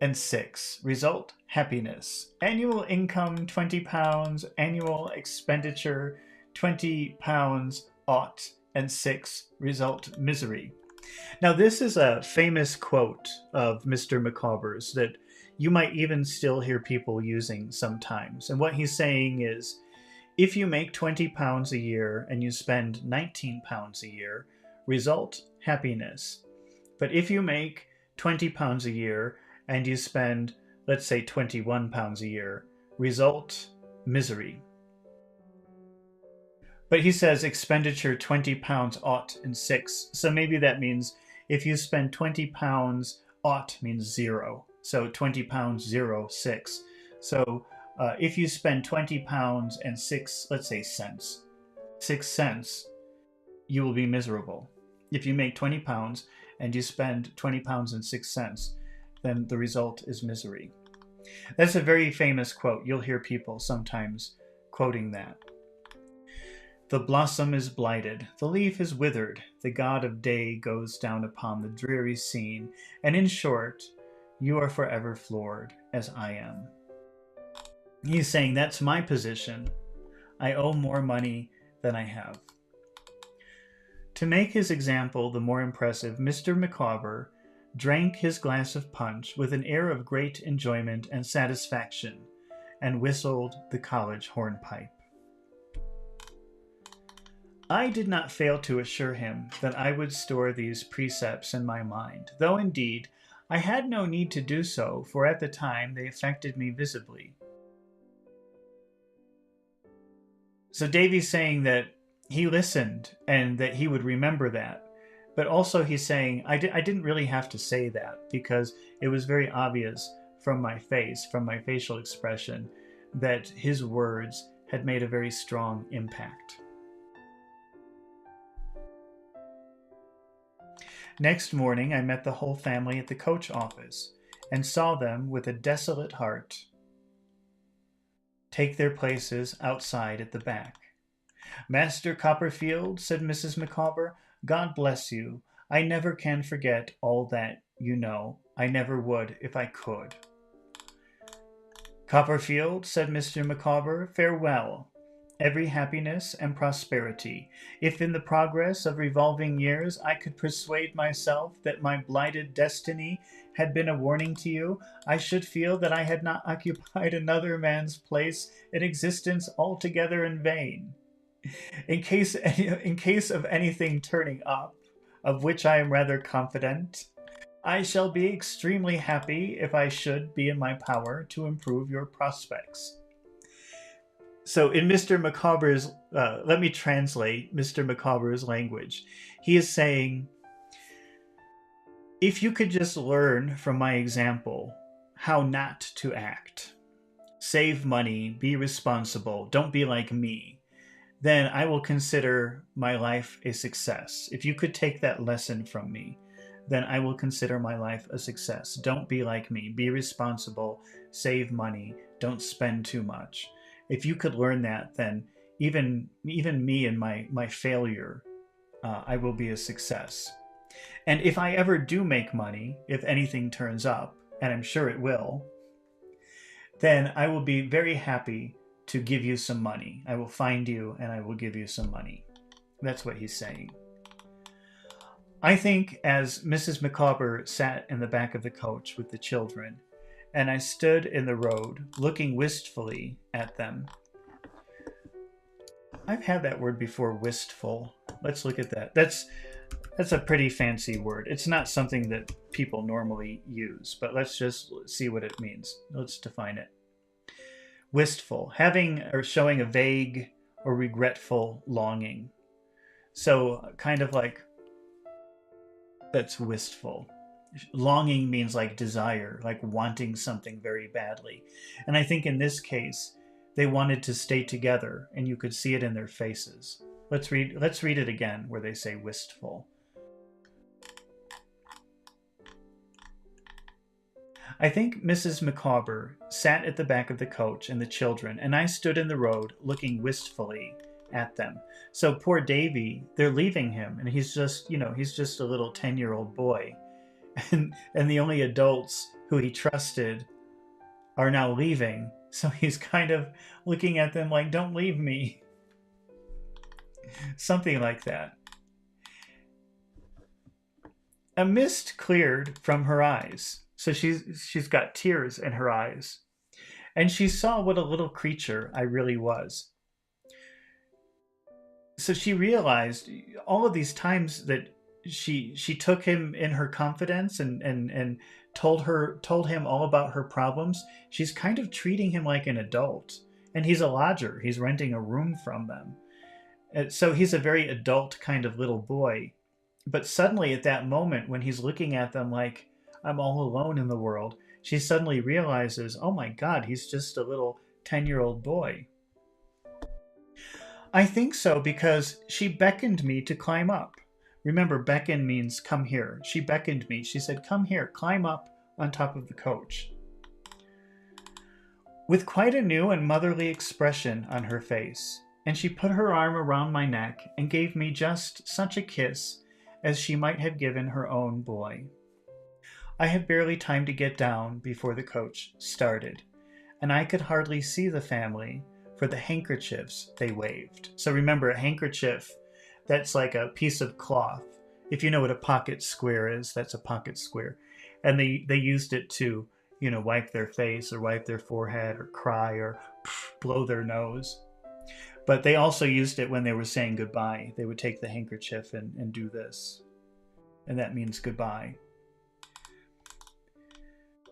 and 6. Result, happiness. Annual income £20, annual expenditure £20, ought, and 6. Result, misery. Now this is a famous quote of Mr. Micawber's that you might even still hear people using sometimes. And what he's saying is, if you make £20 a year and you spend £19 a year, result, happiness. But if you make £20 a year and you spend, let's say, £21 a year, result, misery. But he says expenditure £20 ought and 6. So maybe that means if you spend £20, ought means 0. So £20, 0, 6. So if you spend £20 and 6, let's say cents, 6 cents, you will be miserable. If you make £20 and you spend £20 and 6 cents, then the result is misery. That's a very famous quote. You'll hear people sometimes quoting that. The blossom is blighted, the leaf is withered, the god of day goes down upon the dreary scene, and in short, you are forever floored, as I am. He's saying that's my position. I owe more money than I have. To make his example the more impressive, Mr. Micawber drank his glass of punch with an air of great enjoyment and satisfaction, and whistled the college hornpipe. I did not fail to assure him that I would store these precepts in my mind, though indeed I had no need to do so, for at the time they affected me visibly. So Davy's saying that he listened and that he would remember that. But also he's saying, I didn't really have to say that because it was very obvious from my face, from my facial expression, that his words had made a very strong impact. Next morning, I met the whole family at the coach office and saw them with a desolate heart take their places outside at the back. "Master Copperfield," said Mrs. Micawber, "God bless you. I never can forget all that, you know. I never would if I could." "Copperfield," said Mr. Micawber, "farewell. Every happiness and prosperity. If in the progress of revolving years I could persuade myself that my blighted destiny had been a warning to you, I should feel that I had not occupied another man's place in existence altogether in vain. In case of anything turning up, of which I am rather confident, I shall be extremely happy if I should be in my power to improve your prospects." So in Mr. Micawber's, let me translate Mr. Micawber's language. He is saying, if you could just learn from my example how not to act, save money, be responsible, don't be like me, then I will consider my life a success. If you could take that lesson from me, then I will consider my life a success. Don't be like me, be responsible, save money, don't spend too much. If you could learn that, then even me and my failure, I will be a success. And if I ever do make money, if anything turns up, and I'm sure it will, then I will be very happy to give you some money. I will find you and I will give you some money. That's what he's saying. I think as Mrs. Micawber sat in the back of the coach with the children, and I stood in the road looking wistfully at them. I've had that word before, wistful. Let's look at that. That's a pretty fancy word. It's not something that people normally use, but let's just see what it means. Let's define it. Wistful, having or showing a vague or regretful longing. So kind of like, that's wistful. Longing means like desire, like wanting something very badly. And I think in this case, they wanted to stay together, and you could see it in their faces. Let's read it again where they say wistful. I think Mrs. Micawber sat at the back of the coach and the children, and I stood in the road looking wistfully at them. So poor Davy, they're leaving him, and he's just a little 10-year-old boy. And the only adults who he trusted are now leaving. So he's kind of looking at them like, don't leave me. Something like that. A mist cleared from her eyes. So she's got tears in her eyes. And she saw what a little creature I really was. So she realized all of these times that she took him in her confidence and told him all about her problems. She's kind of treating him like an adult, and he's a lodger. He's renting a room from them, so he's a very adult kind of little boy. But suddenly, at that moment, when he's looking at them like, I'm all alone in the world, she suddenly realizes, oh my God, he's just a little 10-year-old boy. I think so because she beckoned me to climb up. Remember, beckon means come here. She beckoned me. She said, come here, climb up on top of the coach. With quite a new and motherly expression on her face, and she put her arm around my neck and gave me just such a kiss as she might have given her own boy. I had barely time to get down before the coach started, and I could hardly see the family for the handkerchiefs they waved. So remember, a handkerchief, that's like a piece of cloth. If you know what a pocket square is, that's a pocket square. And they used it to wipe their face or wipe their forehead or cry or blow their nose. But they also used it when they were saying goodbye. They would take the handkerchief and do this. And that means goodbye.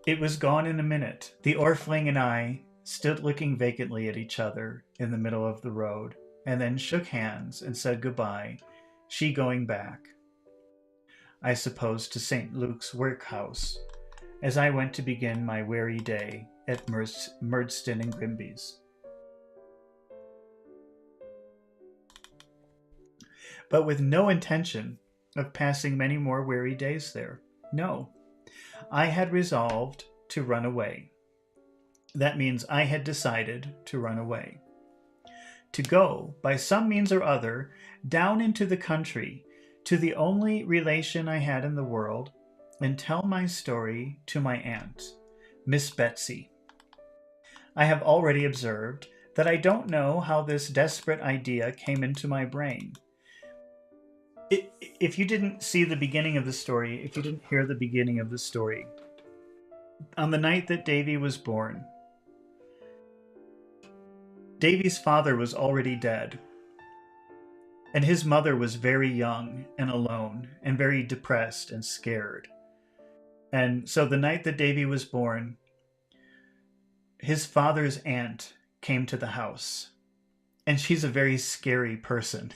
It was gone in a minute. The Orpheling and I stood looking vacantly at each other in the middle of the road, and then shook hands and said goodbye, she going back, I suppose, to St. Luke's workhouse, as I went to begin my weary day at Murdston and Grimby's. But with no intention of passing many more weary days there. No, I had resolved to run away. That means I had decided to run away. To go, by some means or other, down into the country, to the only relation I had in the world, and tell my story to my aunt, Miss Betsy. I have already observed that I don't know how this desperate idea came into my brain. If you didn't see the beginning of the story, if you didn't hear the beginning of the story, on the night that Davy was born, Davy's father was already dead, and his mother was very young and alone and very depressed and scared. And so the night that Davy was born, his father's aunt came to the house, and she's a very scary person.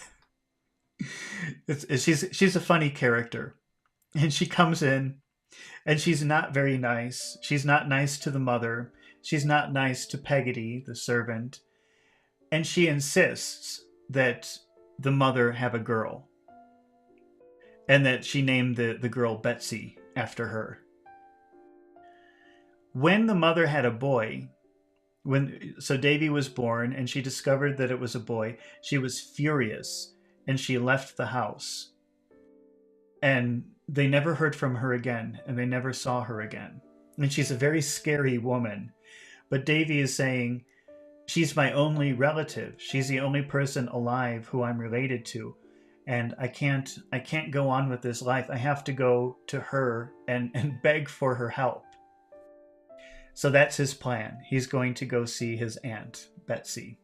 She's a funny character, and she comes in, and she's not very nice. She's not nice to the mother. She's not nice to Peggotty, the servant, and she insists that the mother have a girl, and that she named the girl Betsy after her. When the mother had a boy, so Davy was born, and she discovered that it was a boy, she was furious, and she left the house. And they never heard from her again, and they never saw her again. And she's a very scary woman. But Davy is saying, she's my only relative. She's the only person alive who I'm related to. And I can't go on with this life. I have to go to her and beg for her help. So that's his plan. He's going to go see his aunt, Betsy.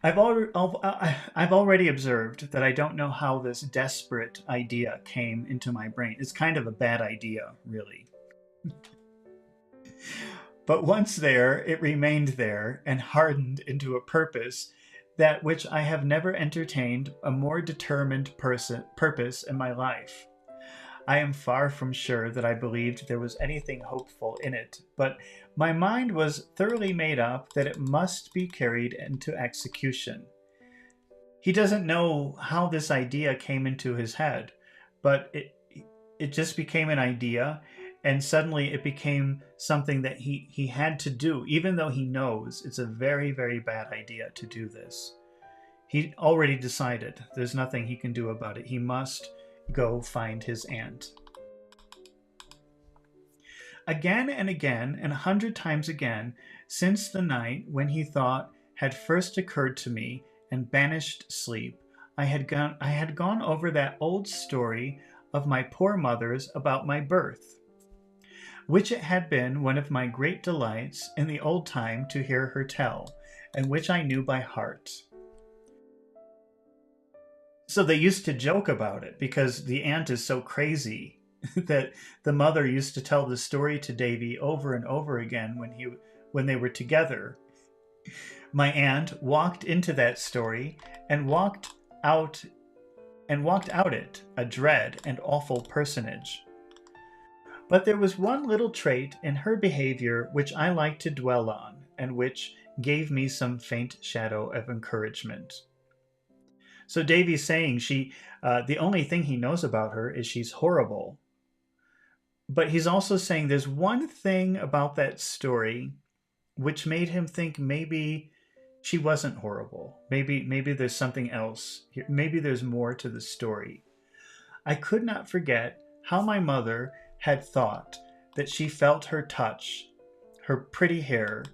I've already observed that I don't know how this desperate idea came into my brain. It's kind of a bad idea, really. But once there, it remained there and hardened into a purpose that which I have never entertained a more determined purpose in my life. I am far from sure that I believed there was anything hopeful in it, but my mind was thoroughly made up that it must be carried into execution. He doesn't know how this idea came into his head, but it just became an idea, and suddenly it became something that he had to do, even though he knows it's a very, very bad idea to do this. He already decided there's nothing he can do about it. He must go find his aunt. Again and again, and 100 times again, since the night when he thought had first occurred to me and banished sleep, I had gone over that old story of my poor mother's about my birth, which it had been one of my great delights in the old time to hear her tell, and which I knew by heart. So they used to joke about it because the aunt is so crazy that the mother used to tell the story to Davy over and over again when they were together. My aunt walked into that story and walked out it, a dread and awful personage. But there was one little trait in her behavior which I liked to dwell on, and which gave me some faint shadow of encouragement. So Davy's saying the only thing he knows about her is she's horrible. But he's also saying there's one thing about that story which made him think maybe she wasn't horrible. Maybe there's something else. Maybe there's more to the story. I could not forget how my mother had thought that she felt her touch, her pretty hair,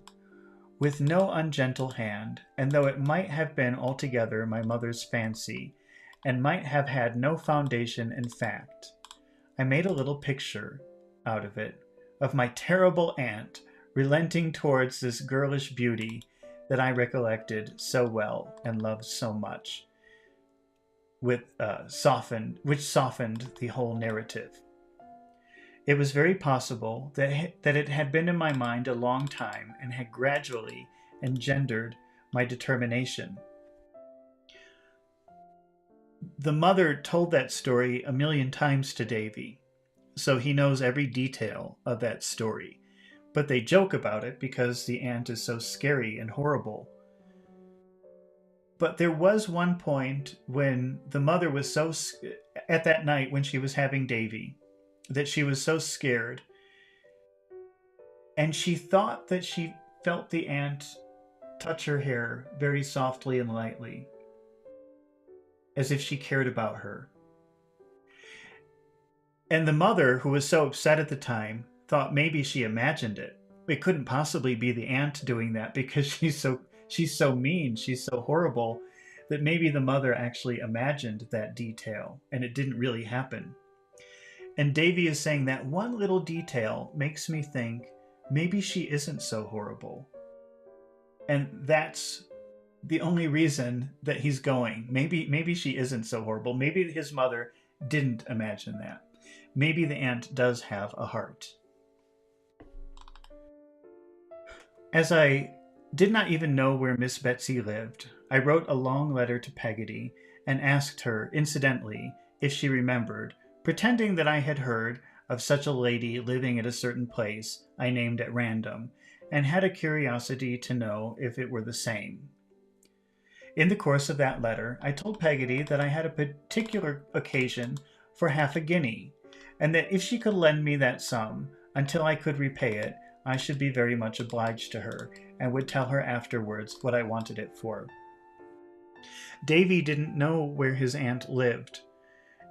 with no ungentle hand, and though it might have been altogether my mother's fancy, and might have had no foundation in fact, I made a little picture out of it of my terrible aunt relenting towards this girlish beauty that I recollected so well and loved so much, which softened the whole narrative. It was very possible that it had been in my mind a long time and had gradually engendered my determination. The mother told that story 1,000,000 times to Davy, so he knows every detail of that story. But they joke about it because the aunt is so scary and horrible. But there was one point when the mother was at that night when she was having Davy, that she was so scared, and she thought that she felt the aunt touch her hair very softly and lightly, as if she cared about her. And the mother, who was so upset at the time, thought maybe she imagined it. It couldn't possibly be the aunt doing that because she's so mean, she's so horrible, that maybe the mother actually imagined that detail and it didn't really happen. And Davy is saying that one little detail makes me think maybe she isn't so horrible. And that's the only reason that he's going. Maybe she isn't so horrible. Maybe his mother didn't imagine that. Maybe the aunt does have a heart. As I did not even know where Miss Betsy lived, I wrote a long letter to Peggotty and asked her, incidentally, if she remembered, pretending that I had heard of such a lady living at a certain place I named at random, and had a curiosity to know if it were the same. In the course of that letter, I told Peggotty that I had a particular occasion for half a guinea, and that if she could lend me that sum until I could repay it, I should be very much obliged to her, and would tell her afterwards what I wanted it for. Davy didn't know where his aunt lived,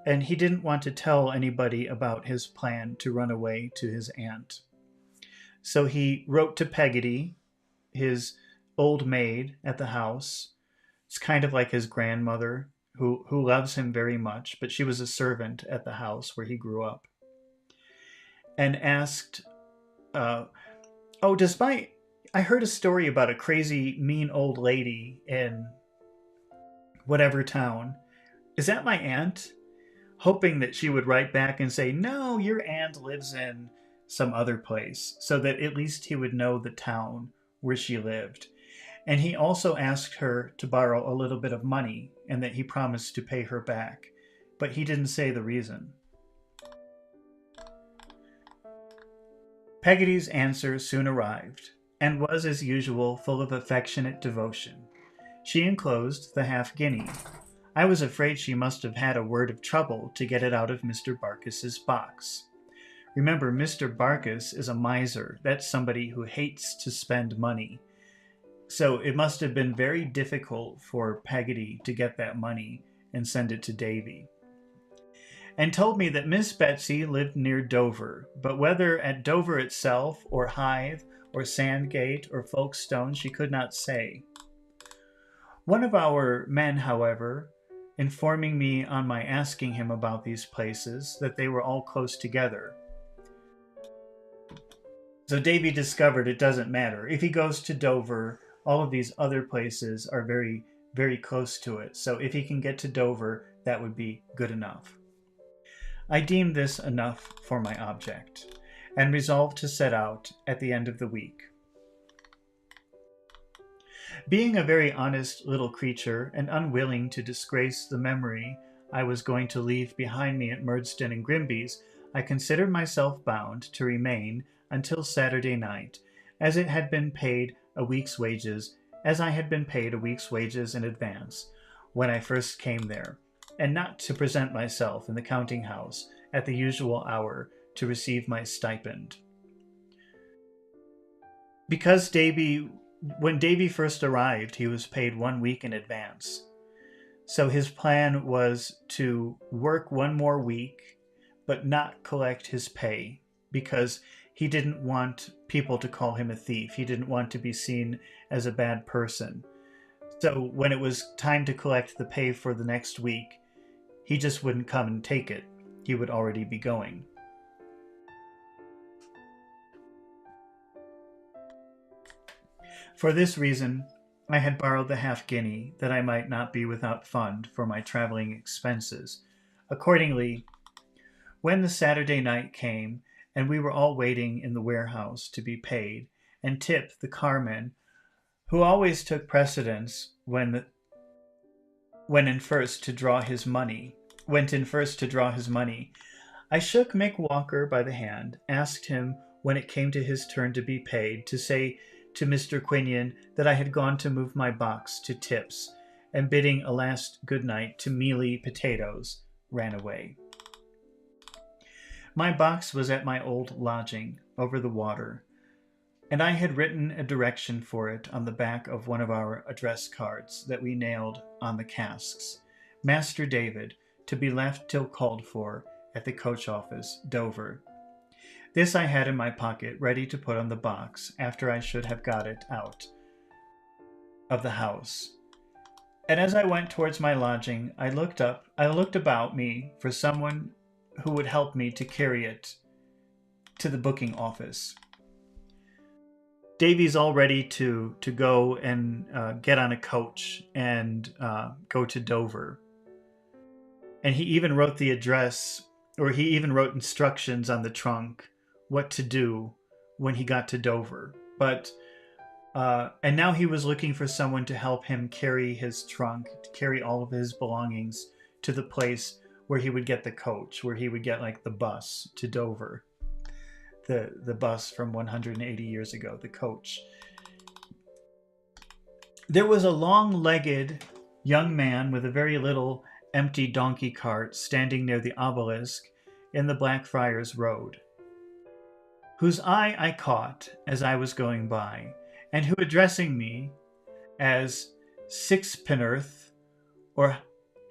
and he didn't want to tell anybody about his plan to run away to his aunt. So he wrote to Peggotty, his old maid at the house. It's kind of like his grandmother, who loves him very much, but she was a servant at the house where he grew up, and asked, I heard a story about a crazy, mean old lady in whatever town. Is that my aunt? Hoping that she would write back and say, no, your aunt lives in some other place, so that at least he would know the town where she lived. And he also asked her to borrow a little bit of money, and that he promised to pay her back. But he didn't say the reason. Peggotty's answer soon arrived, and was, as usual, full of affectionate devotion. She enclosed the half-guinea. I was afraid she must have had a word of trouble to get it out of Mr. Barkis's box. Remember, Mr. Barkis is a miser. That's somebody who hates to spend money. So it must have been very difficult for Peggotty to get that money and send it to Davy. And told me that Miss Betsy lived near Dover, but whether at Dover itself, or Hythe, or Sandgate, or Folkestone, she could not say. One of our men, however, informing me on my asking him about these places, that they were all close together. So Davy discovered it doesn't matter. If he goes to Dover, all of these other places are very, very close to it. So if he can get to Dover, that would be good enough. I deemed this enough for my object, and resolved to set out at the end of the week. Being a very honest little creature, and unwilling to disgrace the memory I was going to leave behind me at Murdston and Grimby's, I considered myself bound to remain until Saturday night, as I had been paid a week's wages in advance when I first came there, and not to present myself in the counting house at the usual hour to receive my stipend. Because when Davy first arrived, he was paid 1 week in advance. So his plan was to work 1 more week, but not collect his pay, because he didn't want people to call him a thief. He didn't want to be seen as a bad person. So when it was time to collect the pay for the next week, he just wouldn't come and take it. He would already be going. For this reason, I had borrowed the half-guinea, that I might not be without fund for my travelling expenses. Accordingly, when the Saturday night came, and we were all waiting in the warehouse to be paid, and Tip, the carman, who always took precedence went in first to draw his money, I shook Mick Walker by the hand, asked him when it came to his turn to be paid, to say to Mr. Quinion that I had gone to move my box to Tip's, and bidding a last good night to Mealy Potatoes, ran away. My box was at my old lodging, over the water, and I had written a direction for it on the back of one of our address cards that we nailed on the casks. Master David, to be left till called for, at the coach office, Dover. This I had in my pocket, ready to put on the box, after I should have got it out of the house. And as I went towards my lodging, I looked about me for someone who would help me to carry it to the booking office. Davy's all ready to go and get on a coach and go to Dover. And he even wrote the address, or he even wrote instructions on the trunk what to do when he got to Dover. But and now he was looking for someone to help him carry his trunk, to carry all of his belongings to the place where he would get the coach, where he would get like the bus to Dover. The bus from 180 years ago, the coach. There was a long-legged young man with a very little empty donkey cart standing near the obelisk in the Blackfriars Road, whose eye I caught as I was going by, and who, addressing me as Sixpennorth or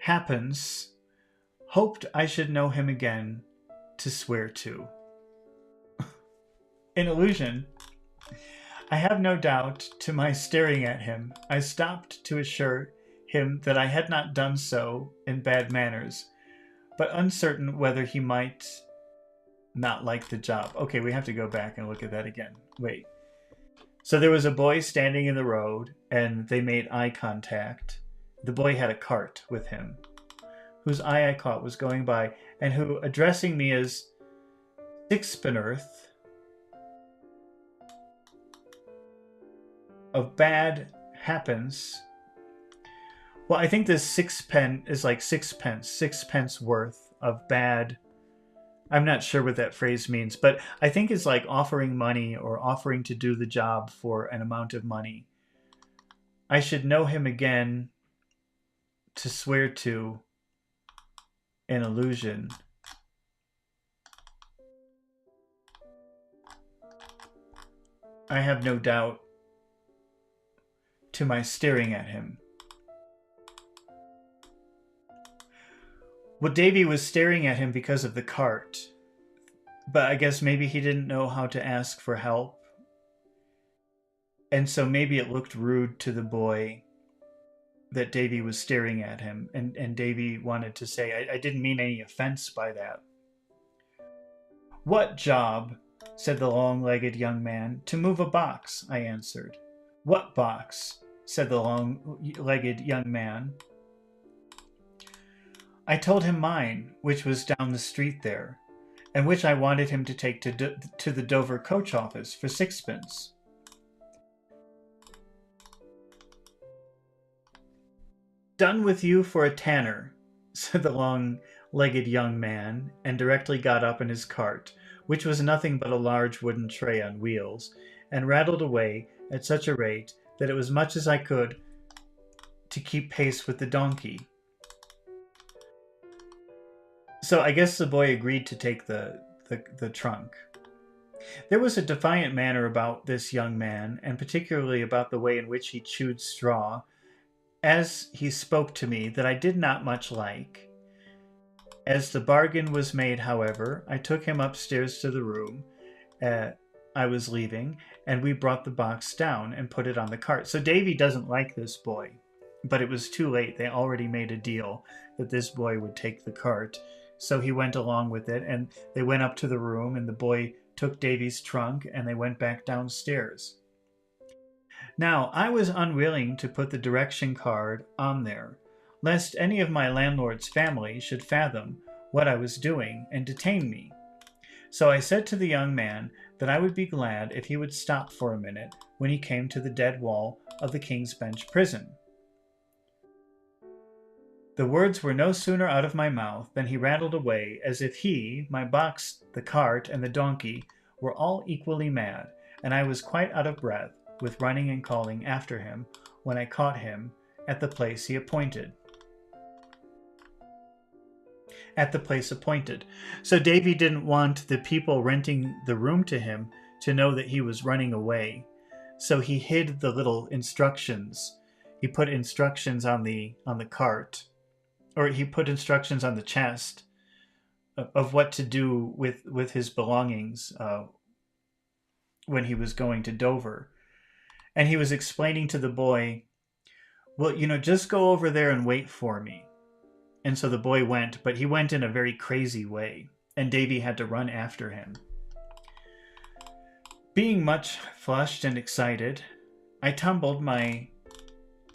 Happence, hoped I should know him again to swear to. In illusion, I have no doubt, to my staring at him, I stopped to assure him that I had not done so in bad manners, but uncertain whether he might not like the job. Okay, we have to go back and look at that again. Wait. So there was a boy standing in the road, and they made eye contact. The boy had a cart with him, whose eye I caught was going by, and who, addressing me as Sixpennorth, of bad happens. Well, I think this sixpence is like sixpence worth of bad. I'm not sure what that phrase means, but I think it's like offering money or offering to do the job for an amount of money. I should know him again to swear to an illusion. I have no doubt, to my staring at him. Well, Davy was staring at him because of the cart, but I guess maybe he didn't know how to ask for help, and so maybe it looked rude to the boy that Davy was staring at him, and Davy wanted to say, I didn't mean any offense by that. What job? Said the long-legged young man. To move a box, I answered. What box? Said the long-legged young man. I told him mine, which was down the street there, and which I wanted him to take to the Dover coach office for sixpence. Done with you for a tanner, said the long-legged young man, and directly got up in his cart, which was nothing but a large wooden tray on wheels, and rattled away at such a rate that it was much as I could to keep pace with the donkey. So I guess the boy agreed to take the trunk. There was a defiant manner about this young man, and particularly about the way in which he chewed straw, as he spoke to me, that I did not much like. As the bargain was made, however, I took him upstairs to the room I was leaving, and we brought the box down and put it on the cart. So Davy doesn't like this boy, but it was too late. They already made a deal that this boy would take the cart. So he went along with it, and they went up to the room, and the boy took Davy's trunk, and they went back downstairs. Now, I was unwilling to put the direction card on there, lest any of my landlord's family should fathom what I was doing and detain me. So I said to the young man that I would be glad if he would stop for a minute when he came to the dead wall of the King's Bench prison. The words were no sooner out of my mouth than he rattled away as if he, my box, the cart, and the donkey were all equally mad, and I was quite out of breath with running and calling after him when I caught him at the place he appointed. At the place appointed. So Davy didn't want the people renting the room to him to know that he was running away. So he hid the little instructions. He put instructions on the cart, or he put instructions on the chest of what to do with his belongings when he was going to Dover. And he was explaining to the boy, well, just go over there and wait for me. And so the boy went, but he went in a very crazy way, and Davy had to run after him. Being much flushed and excited, I tumbled my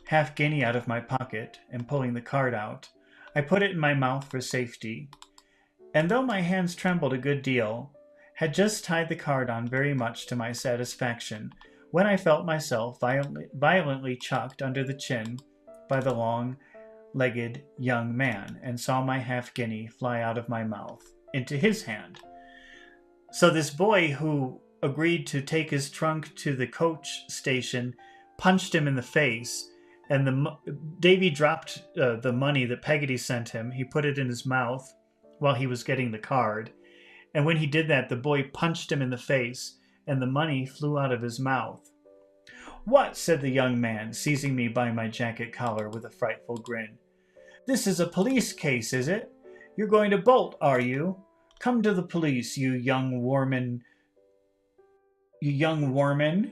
half-guinea out of my pocket, and pulling the card out, I put it in my mouth for safety, and though my hands trembled a good deal, had just tied the card on very much to my satisfaction, when I felt myself violently chucked under the chin by the long-legged young man, and saw my half-guinea fly out of my mouth into his hand. So this boy, who agreed to take his trunk to the coach station, punched him in the face, and Davy dropped the money that Peggotty sent him. He put it in his mouth while he was getting the card, and when he did that, the boy punched him in the face, and the money flew out of his mouth. "What?" said the young man, seizing me by my jacket collar with a frightful grin. "This is a police case, is it? You're going to bolt, are you? Come to the police, you young warman.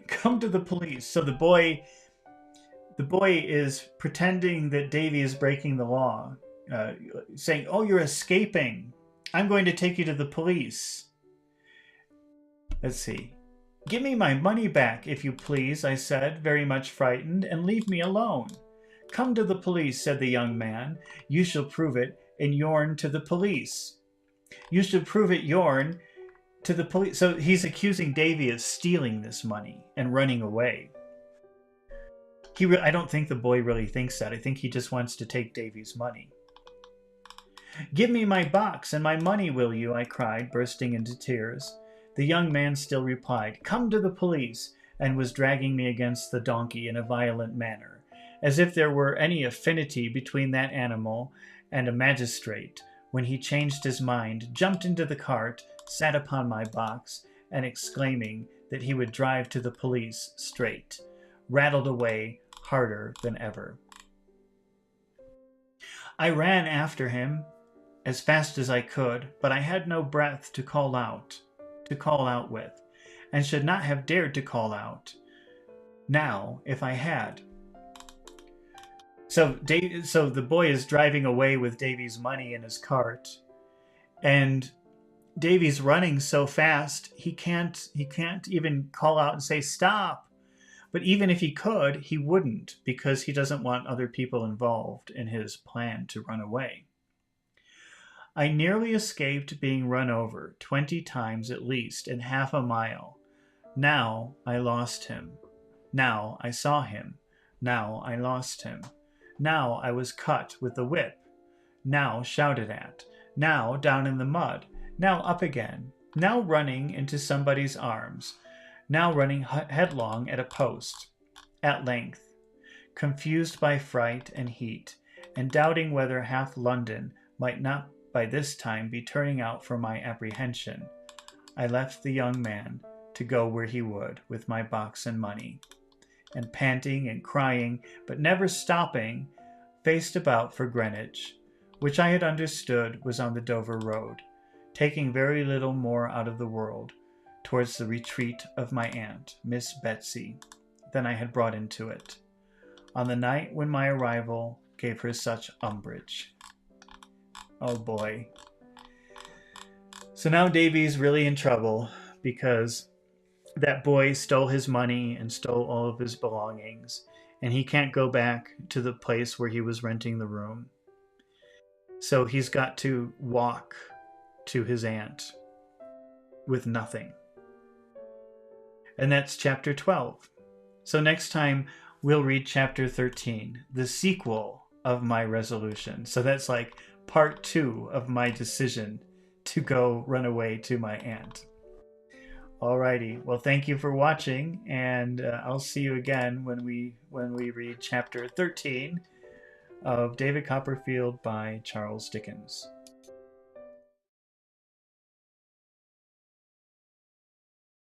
Come to the police." So the boy is pretending that Davy is breaking the law, saying, "Oh, you're escaping. I'm going to take you to the police." Let's see. "Give me my money back, if you please," I said, very much frightened, "and leave me alone." "Come to the police," said the young man. "You shall prove it and yourn to the police." You should prove it yourn to the police. So he's accusing Davy of stealing this money and running away. I don't think the boy really thinks that. I think he just wants to take Davy's money. "Give me my box and my money, will you?" I cried, bursting into tears. The young man still replied, "Come to the police," and was dragging me against the donkey in a violent manner, as if there were any affinity between that animal and a magistrate, when he changed his mind, jumped into the cart, sat upon my box, and exclaiming that he would drive to the police straight, rattled away harder than ever. I ran after him as fast as I could, but I had no breath to call out with, and should not have dared to call out now if I had. So the boy is driving away with Davy's money in his cart, and Davy's running so fast he can't even call out and say stop. But even if he could, he wouldn't, because he doesn't want other people involved in his plan to run away. I nearly escaped being run over 20 times at least in half a mile. Now I lost him. Now I saw him. Now I lost him. Now I was cut with the whip. Now shouted at. Now down in the mud. Now up again. Now running into somebody's arms. Now running headlong at a post. At length, confused by fright and heat, and doubting whether half London might not by this time be turning out for my apprehension, I left the young man to go where he would with my box and money, and panting and crying, but never stopping, faced about for Greenwich, which I had understood was on the Dover road, taking very little more out of the world, towards the retreat of my aunt, Miss Betsy, than I had brought into it, on the night when my arrival gave her such umbrage. Oh boy. So now Davy's really in trouble, because that boy stole his money and stole all of his belongings, and he can't go back to the place where he was renting the room. So he's got to walk to his aunt with nothing. And that's chapter 12. So next time we'll read chapter 13, the sequel of my resolution. So that's like part 2 of my decision to go run away to my aunt. Alrighty, well, thank you for watching, and I'll see you again when we read chapter 13 of David Copperfield by Charles Dickens.